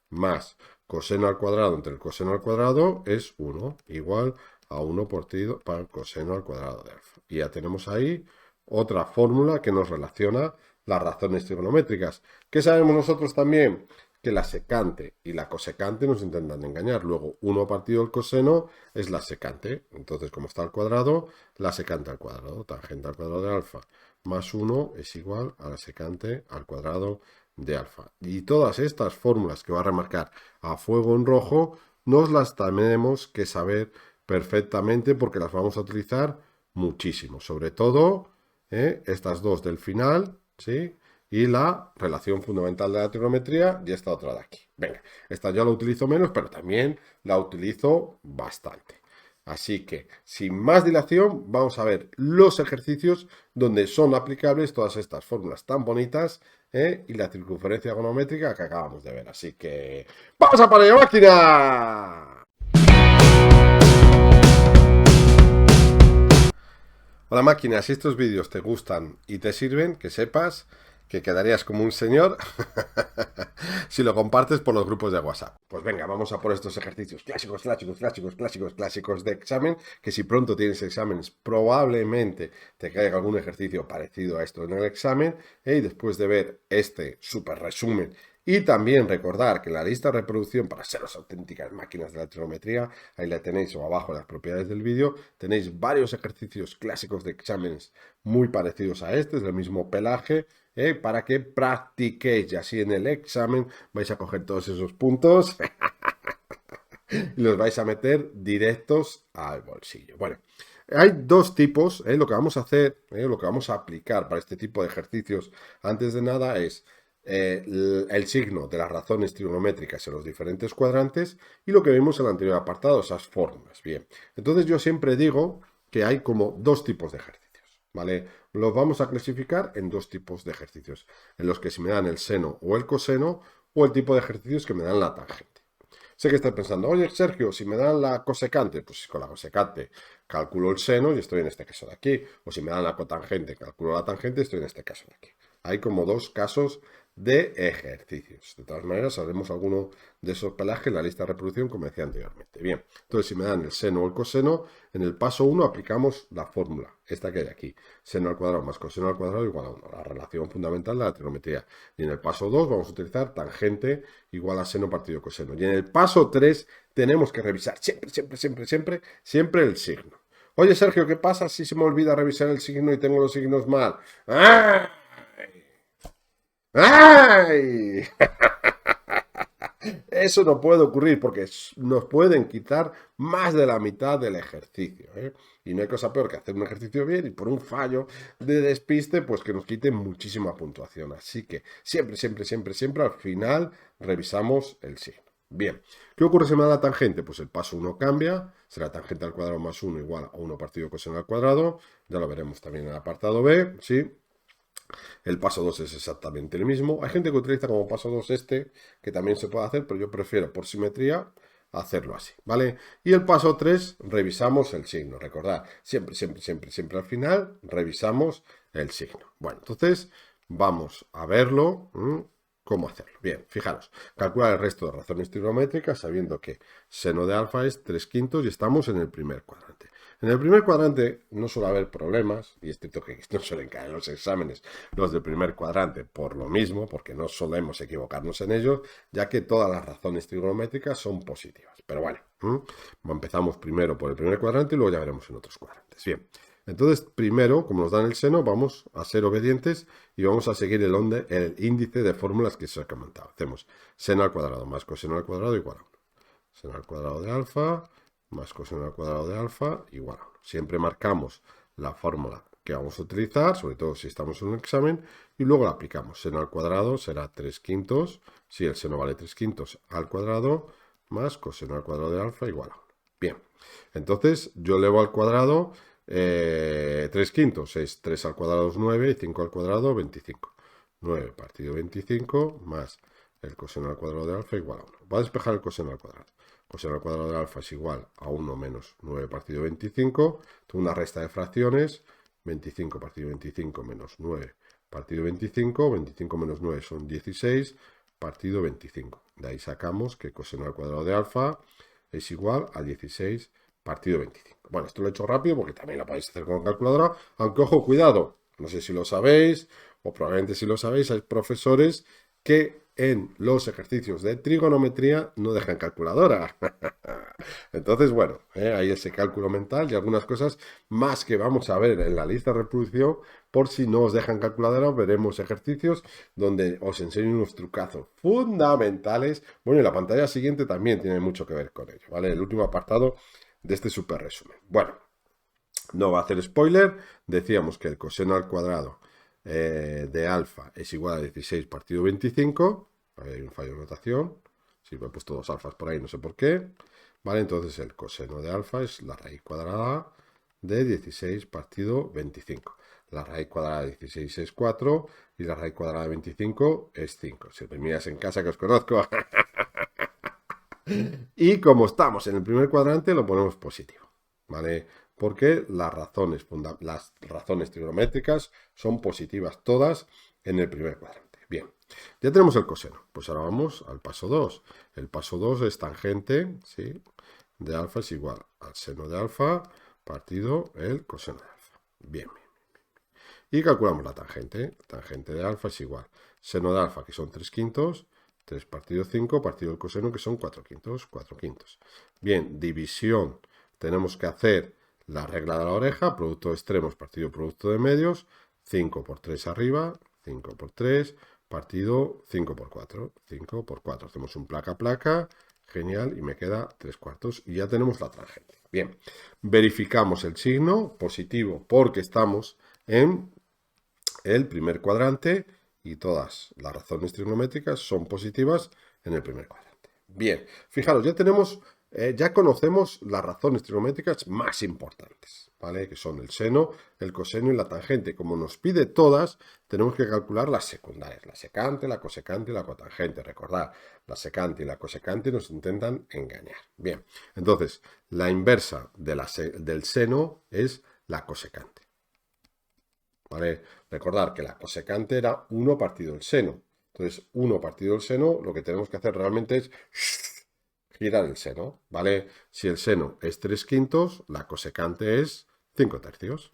Más coseno al cuadrado entre el coseno al cuadrado es 1, igual a 1 partido para el coseno al cuadrado de alfa. Y ya tenemos ahí otra fórmula que nos relaciona las razones trigonométricas. ¿Qué sabemos nosotros también? Que la secante y la cosecante nos intentan engañar. Luego, 1 partido el coseno es la secante. Entonces, como está al cuadrado, la secante al cuadrado. Tangente al cuadrado de alfa más 1 es igual a la secante al cuadrado de alfa. Y todas estas fórmulas que va a remarcar a fuego en rojo, nos las tenemos que saber perfectamente porque las vamos a utilizar muchísimo. Sobre todo, estas dos del final, ¿sí? Y la relación fundamental de la trigonometría y esta otra de aquí. Venga, esta yo la utilizo menos, pero también la utilizo bastante. Así que, sin más dilación, vamos a ver los ejercicios donde son aplicables todas estas fórmulas tan bonitas y la circunferencia trigonométrica que acabamos de ver. Así que, ¡vamos a por ello, máquina! Hola máquina, si estos vídeos te gustan y te sirven, que sepas que quedarías como un señor si lo compartes por los grupos de WhatsApp. Pues venga, vamos a por estos ejercicios clásicos de examen, que si pronto tienes exámenes, probablemente te caiga algún ejercicio parecido a esto en el examen, y después de ver este súper resumen y también recordar que la lista de reproducción para ser las auténticas máquinas de la trigonometría, ahí la tenéis o abajo en las propiedades del vídeo, tenéis varios ejercicios clásicos de exámenes muy parecidos a este, es del mismo pelaje, para que practiquéis y así en el examen vais a coger todos esos puntos y los vais a meter directos al bolsillo. Bueno, hay dos tipos, lo que vamos a hacer, lo que vamos a aplicar para este tipo de ejercicios antes de nada es el signo de las razones trigonométricas en los diferentes cuadrantes y lo que vimos en el anterior apartado, esas fórmulas. Bien, entonces yo siempre digo que hay como dos tipos de ejercicios, ¿vale? Los vamos a clasificar en dos tipos de ejercicios, en los que si me dan el seno o el coseno, o el tipo de ejercicios que me dan la tangente. Sé que estás pensando, oye Sergio, si me dan la cosecante, pues con la cosecante calculo el seno y estoy en este caso de aquí, o si me dan la cotangente, calculo la tangente y estoy en este caso de aquí. Hay como dos casos de ejercicios. De todas maneras, haremos alguno de esos pelajes en la lista de reproducción, como decía anteriormente. Bien, entonces si me dan el seno o el coseno, en el paso 1 aplicamos la fórmula, esta que hay aquí. Seno al cuadrado más coseno al cuadrado igual a 1, la relación fundamental de la trigonometría. Y en el paso 2 vamos a utilizar tangente igual a seno partido coseno. Y en el paso 3 tenemos que revisar siempre el signo. Oye Sergio, ¿qué pasa si se me olvida revisar el signo y tengo los signos mal? ¡Ah! ¡Ay! Eso no puede ocurrir porque nos pueden quitar más de la mitad del ejercicio, ¿eh? Y no hay cosa peor que hacer un ejercicio bien y por un fallo de despiste, pues que nos quiten muchísima puntuación. Así que siempre al final revisamos el signo. Bien, ¿qué ocurre si me da la tangente? Pues el paso 1 cambia, será tangente al cuadrado más 1 igual a 1 partido coseno al cuadrado. Ya lo veremos también en el apartado B, ¿sí? El paso 2 es exactamente el mismo. Hay gente que utiliza como paso 2 este, que también se puede hacer, pero yo prefiero por simetría hacerlo así, ¿vale? Y el paso 3, revisamos el signo. Recordad, siempre al final revisamos el signo. Bueno, entonces vamos a verlo. ¿Cómo hacerlo? Bien, fijaros, calcular el resto de razones trigonométricas sabiendo que seno de alfa es 3/5 y estamos en el primer cuadrante. En el primer cuadrante no suele haber problemas, y es cierto que no suelen caer en los exámenes los del primer cuadrante por lo mismo, porque no solemos equivocarnos en ellos, ya que todas las razones trigonométricas son positivas. Pero bueno, empezamos primero por el primer cuadrante y luego ya veremos en otros cuadrantes. Bien, entonces primero, como nos dan el seno, vamos a ser obedientes y vamos a seguir el índice de fórmulas que se ha comentado. Hacemos seno al cuadrado más coseno al cuadrado igual a 1. Seno al cuadrado de alfa más coseno al cuadrado de alfa igual a 1. Siempre marcamos la fórmula que vamos a utilizar, sobre todo si estamos en un examen, y luego la aplicamos. Seno al cuadrado será 3/5, si el seno vale 3/5 al cuadrado, más coseno al cuadrado de alfa igual a 1. Bien, entonces yo elevo al cuadrado 3/5, es 3 al cuadrado es 9 y 5 al cuadrado 25. 9 partido 25 más el coseno al cuadrado de alfa igual a 1. Va a despejar el coseno al cuadrado. Coseno al cuadrado de alfa es igual a 1 menos 9 partido 25. Tengo una resta de fracciones. 25 partido 25 menos 9 partido 25. 25 menos 9 son 16 partido 25. De ahí sacamos que coseno al cuadrado de alfa es igual a 16 partido 25. Bueno, esto lo he hecho rápido porque también lo podéis hacer con calculadora. Aunque, ojo, cuidado. No sé si lo sabéis, o probablemente si lo sabéis, hay profesores que en los ejercicios de trigonometría no dejan calculadora. Entonces, bueno, hay ese cálculo mental y algunas cosas más que vamos a ver en la lista de reproducción. Por si no os dejan calculadora, veremos ejercicios donde os enseño unos trucazos fundamentales. Bueno, y la pantalla siguiente también tiene mucho que ver con ello, ¿vale? El último apartado de este super resumen. Bueno, no va a hacer spoiler. Decíamos que el coseno al cuadrado de alfa es igual a 16 partido 25. Hay un fallo de notación. Si me he puesto dos alfas por ahí, no sé por qué. Vale, entonces el coseno de alfa es la raíz cuadrada de 16 partido 25. La raíz cuadrada de 16 es 4 y la raíz cuadrada de 25 es 5. Si me miras en casa, que os conozco. Y como estamos en el primer cuadrante, lo ponemos positivo, ¿vale? Porque las razones trigonométricas son positivas todas en el primer cuadrante. Bien, ya tenemos el coseno. Pues ahora vamos al paso 2. El paso 2 es tangente, ¿sí?, de alfa es igual al seno de alfa partido el coseno de alfa. Bien, bien. Y calculamos la tangente. Tangente de alfa es igual seno de alfa, que son 3/5, 3 partido 5, partido el coseno, que son 4/5, 4/5. Bien, división. Tenemos que hacer la regla de la oreja, producto de extremos partido producto de medios, 5 por 3 arriba, 5 por 3, partido 5 por 4, 5 por 4. Hacemos un placa-placa, genial, y me queda 3/4 y ya tenemos la tangente. Bien, verificamos el signo positivo porque estamos en el primer cuadrante y todas las razones trigonométricas son positivas en el primer cuadrante. Bien, fijaros, ya conocemos las razones trigonométricas más importantes, ¿vale? Que son el seno, el coseno y la tangente. Como nos pide todas, tenemos que calcular las secundarias, la secante, la cosecante y la cotangente. Recordad, la secante y la cosecante nos intentan engañar. Bien, entonces, la inversa del seno es la cosecante. ¿Vale? Recordar que la cosecante era 1 partido el seno. Entonces, 1 partido el seno, lo que tenemos que hacer realmente es girar el seno, ¿vale? Si el seno es 3/5, la cosecante es 5/3.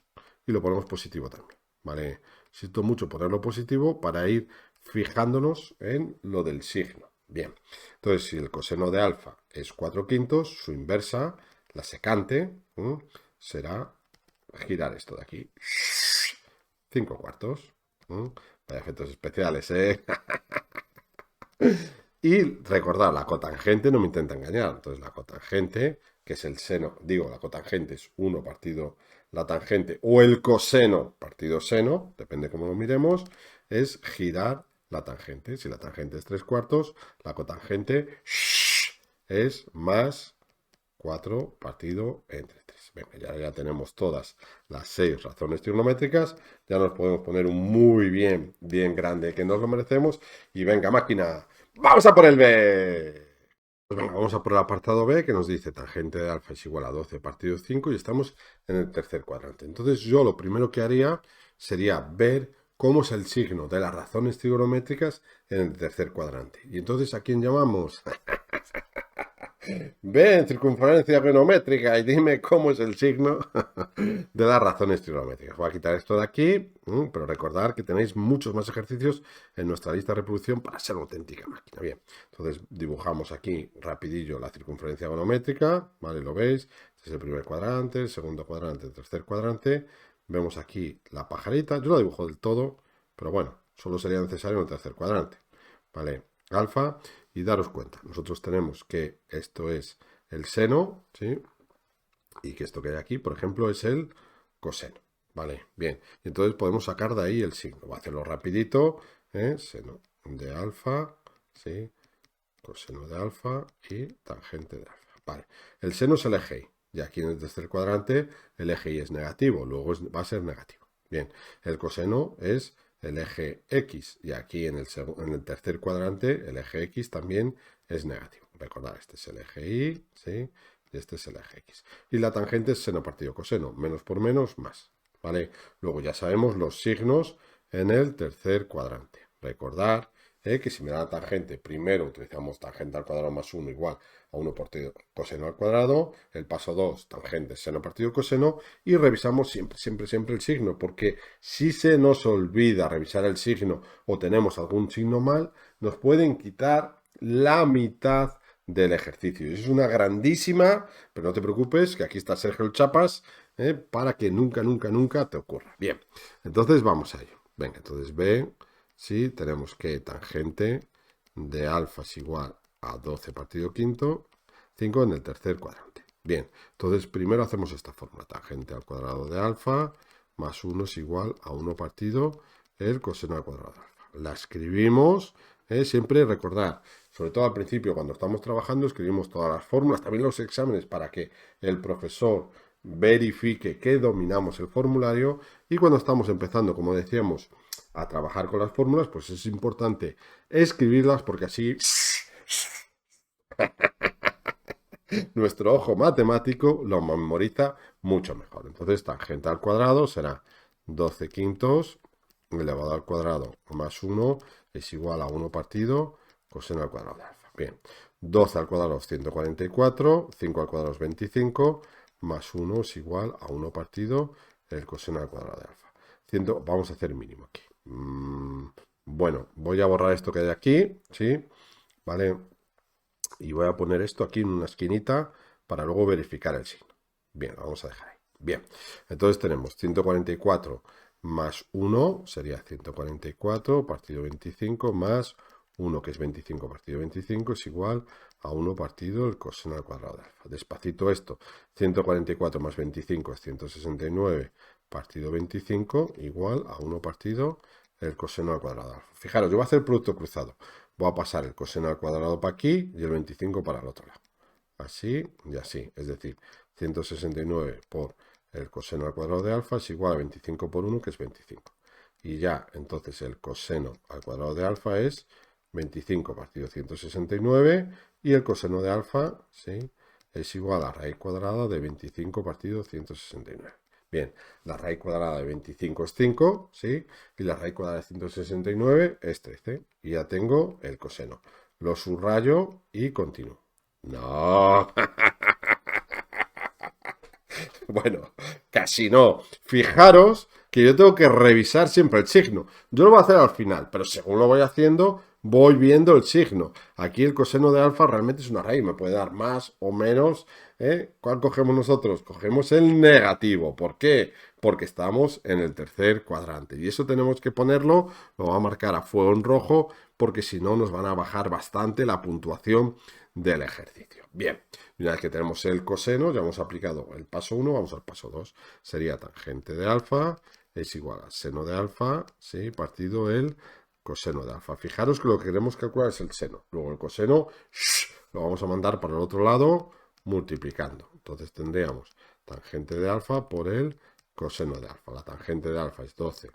Y lo ponemos positivo también, ¿vale? Siento mucho ponerlo positivo para ir fijándonos en lo del signo. Bien, entonces si el coseno de alfa es 4/5, su inversa, la secante, será girar esto de aquí. 5/4. Vaya efectos especiales, ¿eh? Y recordad, la cotangente no me intenta engañar. Entonces, la cotangente, que es el seno, digo, la cotangente es 1 partido la tangente, o el coseno partido seno, depende cómo lo miremos, es girar la tangente. Si la tangente es 3/4, la cotangente es más 4 partido entre 3. Venga, ya tenemos todas las 6 razones trigonométricas. Ya nos podemos poner un muy bien grande que nos lo merecemos. Y venga, máquina, ¡vamos a por el B! Pues venga, vamos a por el apartado B, que nos dice tangente de alfa es igual a 12 partido 5 y estamos en el tercer cuadrante. Entonces yo lo primero que haría sería ver cómo es el signo de las razones trigonométricas en el tercer cuadrante. Y entonces, ¿a quién llamamos? Ven, circunferencia trigonométrica, y dime cómo es el signo de las razones trigonométricas. Voy a quitar esto de aquí, pero recordad que tenéis muchos más ejercicios en nuestra lista de reproducción para ser una auténtica máquina. Bien, entonces dibujamos aquí rapidillo la circunferencia trigonométrica, ¿vale? Lo veis, este es el primer cuadrante, el segundo cuadrante, el tercer cuadrante. Vemos aquí la pajarita, yo la dibujo del todo, pero bueno, solo sería necesario en el tercer cuadrante, ¿vale? Alfa. Y daros cuenta, nosotros tenemos que esto es el seno, ¿sí? Y que esto que hay aquí, por ejemplo, es el coseno, Vale, bien. Entonces podemos sacar de ahí el signo. Voy a hacerlo rapidito. Seno de alfa, ¿sí? Coseno de alfa y tangente de alfa. Vale. El seno es el eje Y. Y aquí en el tercer cuadrante el eje Y es negativo. Luego va a ser negativo. Bien. El coseno es el eje X. Y aquí en el tercer cuadrante el eje X también es negativo. Recordad, este es el eje Y, ¿sí? Y este es el eje X. Y la tangente es seno partido coseno. Menos por menos, más. ¿Vale? Luego ya sabemos los signos en el tercer cuadrante. Recordar que si me da la tangente, primero utilizamos tangente al cuadrado más 1 igual a 1 partido coseno al cuadrado. El paso 2, tangente seno partido coseno. Y revisamos siempre el signo, porque si se nos olvida revisar el signo o tenemos algún signo mal, nos pueden quitar la mitad del ejercicio. Es una grandísima, pero no te preocupes, que aquí está Sergio Chapas, para que nunca te ocurra. Bien, entonces vamos a ello. Venga, entonces ve, si tenemos que tangente de alfa es igual a 12 partido quinto, 5 en el tercer cuadrante. Bien, entonces primero hacemos esta fórmula, tangente al cuadrado de alfa más 1 es igual a 1 partido el coseno al cuadrado de alfa. La escribimos, siempre recordar, sobre todo al principio cuando estamos trabajando, escribimos todas las fórmulas, también los exámenes para que el profesor verifique que dominamos el formulario y cuando estamos empezando, como decíamos, a trabajar con las fórmulas, pues es importante escribirlas porque así nuestro ojo matemático lo memoriza mucho mejor. Entonces, tangente al cuadrado será 12 quintos elevado al cuadrado más 1 es igual a 1 partido coseno al cuadrado de alfa. Bien, 12 al cuadrado es 144, 5 al cuadrado es 25, más 1 es igual a 1 partido el coseno al cuadrado de alfa. Vamos a hacer mínimo aquí. Bueno, voy a borrar esto que hay aquí, ¿sí? ¿Vale? Y voy a poner esto aquí en una esquinita para luego verificar el signo. Bien, lo vamos a dejar ahí. Bien, entonces tenemos 144 más 1 sería 144 partido 25 más 1 que es 25 partido 25 es igual a 1 partido el coseno al cuadrado de alfa. Despacito esto, 144 más 25 es 169 partido 25 igual a 1 partido el coseno al cuadrado de alfa. Fijaros, yo voy a hacer producto cruzado. Voy a pasar el coseno al cuadrado para aquí y el 25 para el otro lado. Así y así. Es decir, 169 por el coseno al cuadrado de alfa es igual a 25 por 1, que es 25. Y ya, entonces el coseno al cuadrado de alfa es 25 partido 169 y el coseno de alfa, ¿sí?, es igual a raíz cuadrada de 25 partido 169. Bien, la raíz cuadrada de 25 es 5, ¿sí? Y la raíz cuadrada de 169 es 13. Y ya tengo el coseno. Lo subrayo y continúo. No. Bueno, casi no. Fijaros que yo tengo que revisar siempre el signo. Yo lo voy a hacer al final, pero según lo voy haciendo, voy viendo el signo. Aquí el coseno de alfa realmente es una raíz, me puede dar más o menos. ¿Cuál cogemos nosotros? Cogemos el negativo. ¿Por qué? Porque estamos en el tercer cuadrante. Y eso tenemos que ponerlo, lo voy a marcar a fuego en rojo, porque si no nos van a bajar bastante la puntuación del ejercicio. Bien, y una vez que tenemos el coseno, ya hemos aplicado el paso 1, vamos al paso 2. Sería tangente de alfa es igual a seno de alfa, ¿sí?, partido el coseno de alfa. Fijaros que lo que queremos calcular es el seno. Luego el coseno lo vamos a mandar para el otro lado multiplicando. Entonces tendríamos tangente de alfa por el coseno de alfa. La tangente de alfa es 12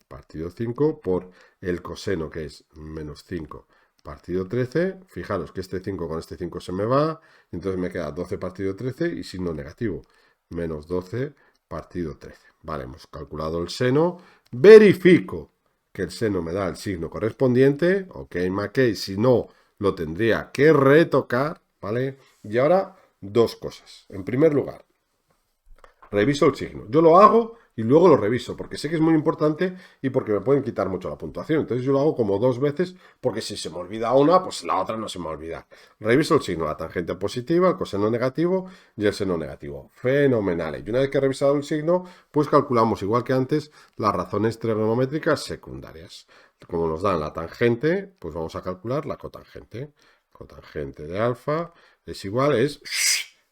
partido 5 por el coseno, que es menos 5 partido 13. Fijaros que este 5 con este 5 se me va, entonces me queda 12 partido 13 y signo negativo, menos 12 partido 13. Vale, hemos calculado el seno, verifico que el seno me da el signo correspondiente, ok, maquei, si no, lo tendría que retocar, ¿vale? Y ahora, dos cosas. En primer lugar, reviso el signo. Yo lo hago y luego lo reviso, porque sé que es muy importante y porque me pueden quitar mucho la puntuación. Entonces yo lo hago como dos veces, porque si se me olvida una, pues la otra no se me olvida. Reviso el signo, la tangente positiva, el coseno negativo y el seno negativo. Fenomenal. Y una vez que he revisado el signo, pues calculamos, igual que antes, las razones trigonométricas secundarias. Como nos dan la tangente, pues vamos a calcular la cotangente. Cotangente de alfa es igual,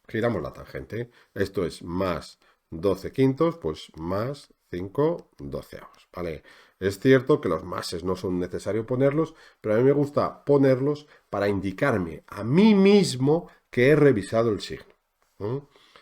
giramos la tangente. Esto es más 12 quintos, pues más 5 doceavos, ¿vale? Es cierto que los máses no son necesarios ponerlos, pero a mí me gusta ponerlos para indicarme a mí mismo que he revisado el signo.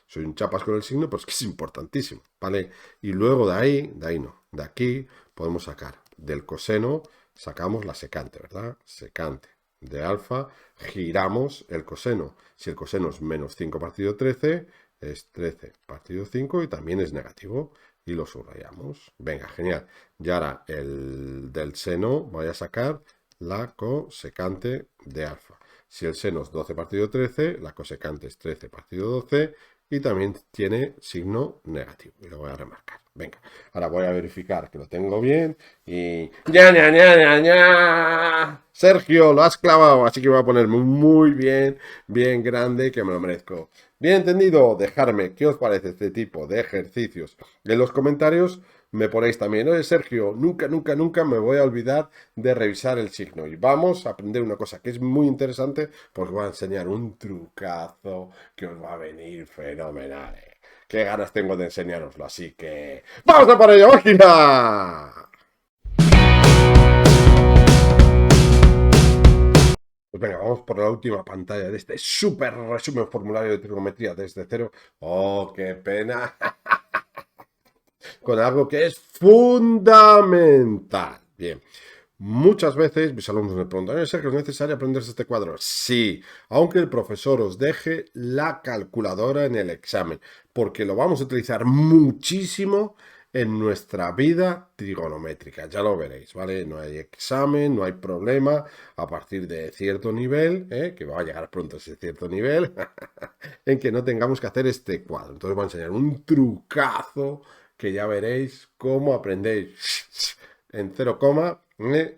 Soy un chapas con el signo, pero es que es importantísimo, ¿vale? Y luego de ahí no, de aquí podemos sacar del coseno, sacamos la secante, ¿verdad? Secante de alfa, giramos el coseno. Si el coseno es menos 5 partido 13, es 13 partido 5 y también es negativo. Y lo subrayamos. Venga, genial. Y ahora el del seno voy a sacar la cosecante de alfa. Si el seno es 12 partido 13, la cosecante es 13 partido 12 y también tiene signo negativo. Y lo voy a remarcar. Venga, ahora voy a verificar que lo tengo bien y... ¡Ya, ya, ya, ya, ya! Sergio, lo has clavado, así que voy a ponerme muy bien, bien grande, que me lo merezco. Bien entendido, dejarme qué os parece este tipo de ejercicios en los comentarios. Me ponéis también, oye Sergio, nunca, nunca, nunca me voy a olvidar de revisar el signo. Y vamos a aprender una cosa que es muy interesante porque voy a enseñar un trucazo que os va a venir fenomenal. Qué ganas tengo de enseñároslo, así que ¡vamos a por ello, máquina! Pues venga, vamos por la última pantalla de este súper resumen formulario de trigonometría desde cero. ¡Oh, qué pena! Con algo que es fundamental. Bien. Muchas veces mis alumnos me preguntan, Sergio, ¿es necesario aprenderse este cuadro? Sí, aunque el profesor os deje la calculadora en el examen, porque lo vamos a utilizar muchísimo en nuestra vida trigonométrica. Ya lo veréis, ¿vale? No hay examen, no hay problema a partir de cierto nivel, que va a llegar pronto ese cierto nivel, en que no tengamos que hacer este cuadro. Entonces voy a enseñar un trucazo que ya veréis cómo aprendéis en 0,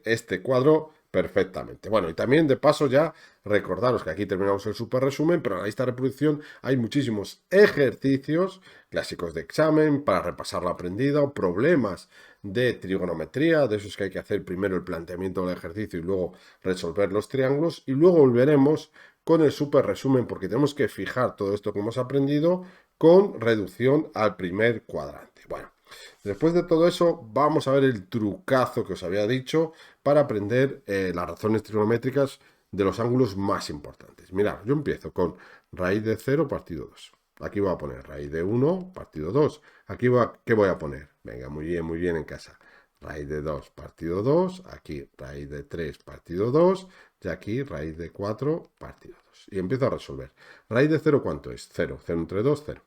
este cuadro perfectamente. Bueno, y también de paso ya recordaros que aquí terminamos el super resumen, pero en la lista de reproducción hay muchísimos ejercicios clásicos de examen para repasar lo aprendido, problemas de trigonometría, de esos que hay que hacer primero el planteamiento del ejercicio y luego resolver los triángulos, y luego volveremos con el super resumen porque tenemos que fijar todo esto que hemos aprendido con reducción al primer cuadrante. Bueno, después de todo eso, vamos a ver el trucazo que os había dicho para aprender las razones trigonométricas de los ángulos más importantes. Mirad, yo empiezo con raíz de 0 partido 2. Aquí voy a poner raíz de 1 partido 2. Aquí ¿qué voy a poner? Venga, muy bien en casa. Raíz de 2 partido 2. Aquí raíz de 3 partido 2. Y aquí raíz de 4 partido 2. Y empiezo a resolver. Raíz de 0, ¿cuánto es? 0. 0 entre 2, 0.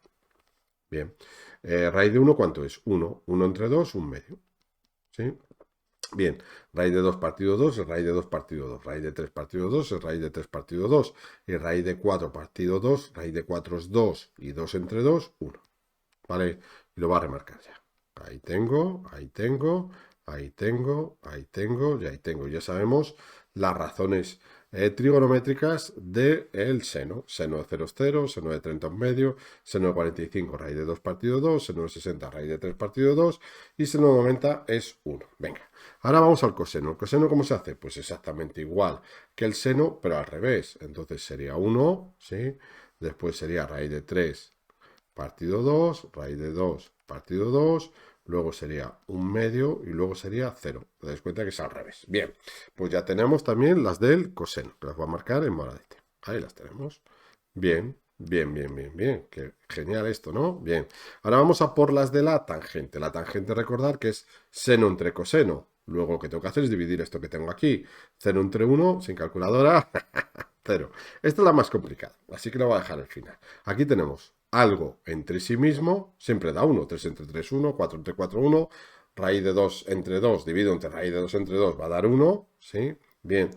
Bien. Raíz de 1, ¿cuánto es? 1. 1 entre 2, 1 medio. ¿Sí? Bien. Raíz de 2 partido 2 es raíz de 2 partido 2. Raíz de 3 partido 2 es raíz de 3 partido 2. Y raíz de 4 partido 2, raíz de 4 es 2. Y 2 entre 2, 1. ¿Vale? Y lo va a remarcar ya. Ahí tengo, ahí tengo, ahí tengo, ahí tengo y ahí tengo. Ya sabemos las razones trigonométricas del seno. Seno de 0 es 0, seno de 30 un medio, seno de 45 raíz de 2 partido 2, seno de 60 raíz de 3 partido 2 y seno de 90 es 1. Venga, ahora vamos al coseno. ¿El coseno cómo se hace? Pues exactamente igual que el seno, pero al revés. Entonces sería 1, ¿sí? Después sería raíz de 3 partido 2, raíz de 2 partido 2, luego sería 1 medio y luego sería 0. Te das cuenta que es al revés. Bien, pues ya tenemos también las del coseno, que las voy a marcar en moradete. Ahí las tenemos. Bien, bien. Qué genial esto, ¿no? Bien. Ahora vamos a por las de la tangente. La tangente, recordar que es seno entre coseno. Luego lo que tengo que hacer es dividir esto que tengo aquí. Seno entre 1, sin calculadora, 0. Esta es la más complicada, así que la voy a dejar al final. Aquí tenemos algo entre sí mismo, siempre da 1. 3 entre 3, 1. 4 entre 4, 1. Raíz de 2 entre 2, dividido entre raíz de 2 entre 2, va a dar 1. ¿Sí? Bien.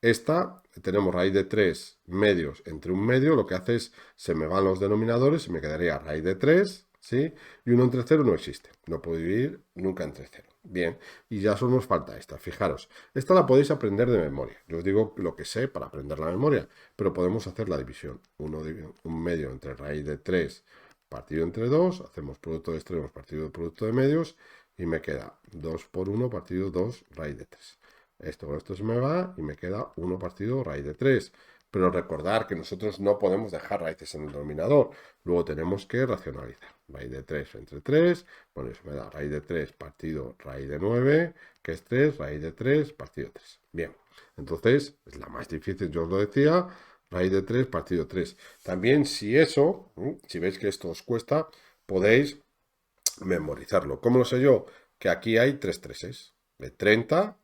Esta, tenemos raíz de 3 medios entre un medio, lo que hace es, se me van los denominadores y me quedaría raíz de 3, ¿sí? Y 1 entre 0 no existe, no puedo dividir nunca entre 0. Bien, y ya solo nos falta esta, fijaros, esta la podéis aprender de memoria, yo os digo lo que sé para aprender la memoria, pero podemos hacer la división, un medio entre raíz de 3 partido entre 2, hacemos producto de extremos partido de producto de medios, y me queda 2 por 1 partido 2 raíz de 3. Esto con esto se me va y me queda 1 partido raíz de 3. Pero recordar que nosotros no podemos dejar raíces en el denominador. Luego tenemos que racionalizar. Raíz de 3 entre 3. Bueno, eso me da raíz de 3 partido raíz de 9, que es 3, raíz de 3 partido 3. Bien, entonces es la más difícil, yo os lo decía. Raíz de 3 partido 3. También si eso, si veis que esto os cuesta, podéis memorizarlo. ¿Cómo lo sé yo? Que aquí hay 3 treses. De 30,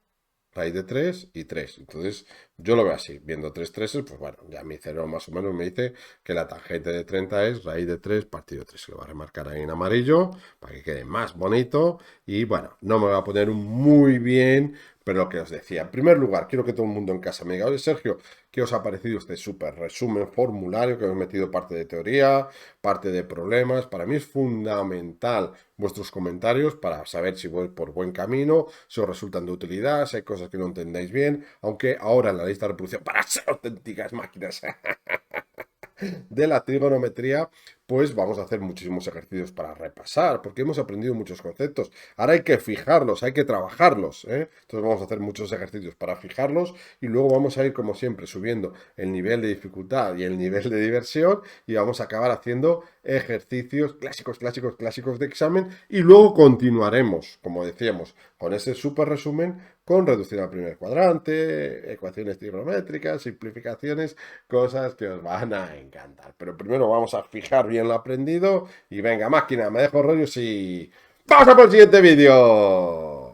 raíz de 3 y 3. Entonces, yo lo veo así. Viendo 3 treses, pues bueno, ya mi cerebro más o menos me dice que la tangente de 30 es raíz de 3 partido 3. Lo voy a remarcar ahí en amarillo para que quede más bonito. Y bueno, no me voy a poner muy bien, pero lo que os decía. En primer lugar, quiero que todo el mundo en casa me diga, oye Sergio, ¿qué os ha parecido este súper resumen formulario que hemos metido parte de teoría, parte de problemas? Para mí es fundamental vuestros comentarios para saber si voy por buen camino, si os resultan de utilidad, si hay cosas que no entendéis bien, aunque ahora en la lista de reproducción, para ser auténticas máquinas de la trigonometría, pues vamos a hacer muchísimos ejercicios para repasar, porque hemos aprendido muchos conceptos. Ahora hay que fijarlos, hay que trabajarlos, ¿eh? Entonces vamos a hacer muchos ejercicios para fijarlos y luego vamos a ir, como siempre, subiendo el nivel de dificultad y el nivel de diversión y vamos a acabar haciendo ejercicios clásicos, clásicos, clásicos de examen y luego continuaremos, como decíamos, con ese súper resumen con reducción al primer cuadrante, ecuaciones trigonométricas, simplificaciones, cosas que os van a encantar. Pero primero vamos a fijar bien lo aprendido y venga, máquina, me dejo rollos y ¡vamos a por el siguiente vídeo!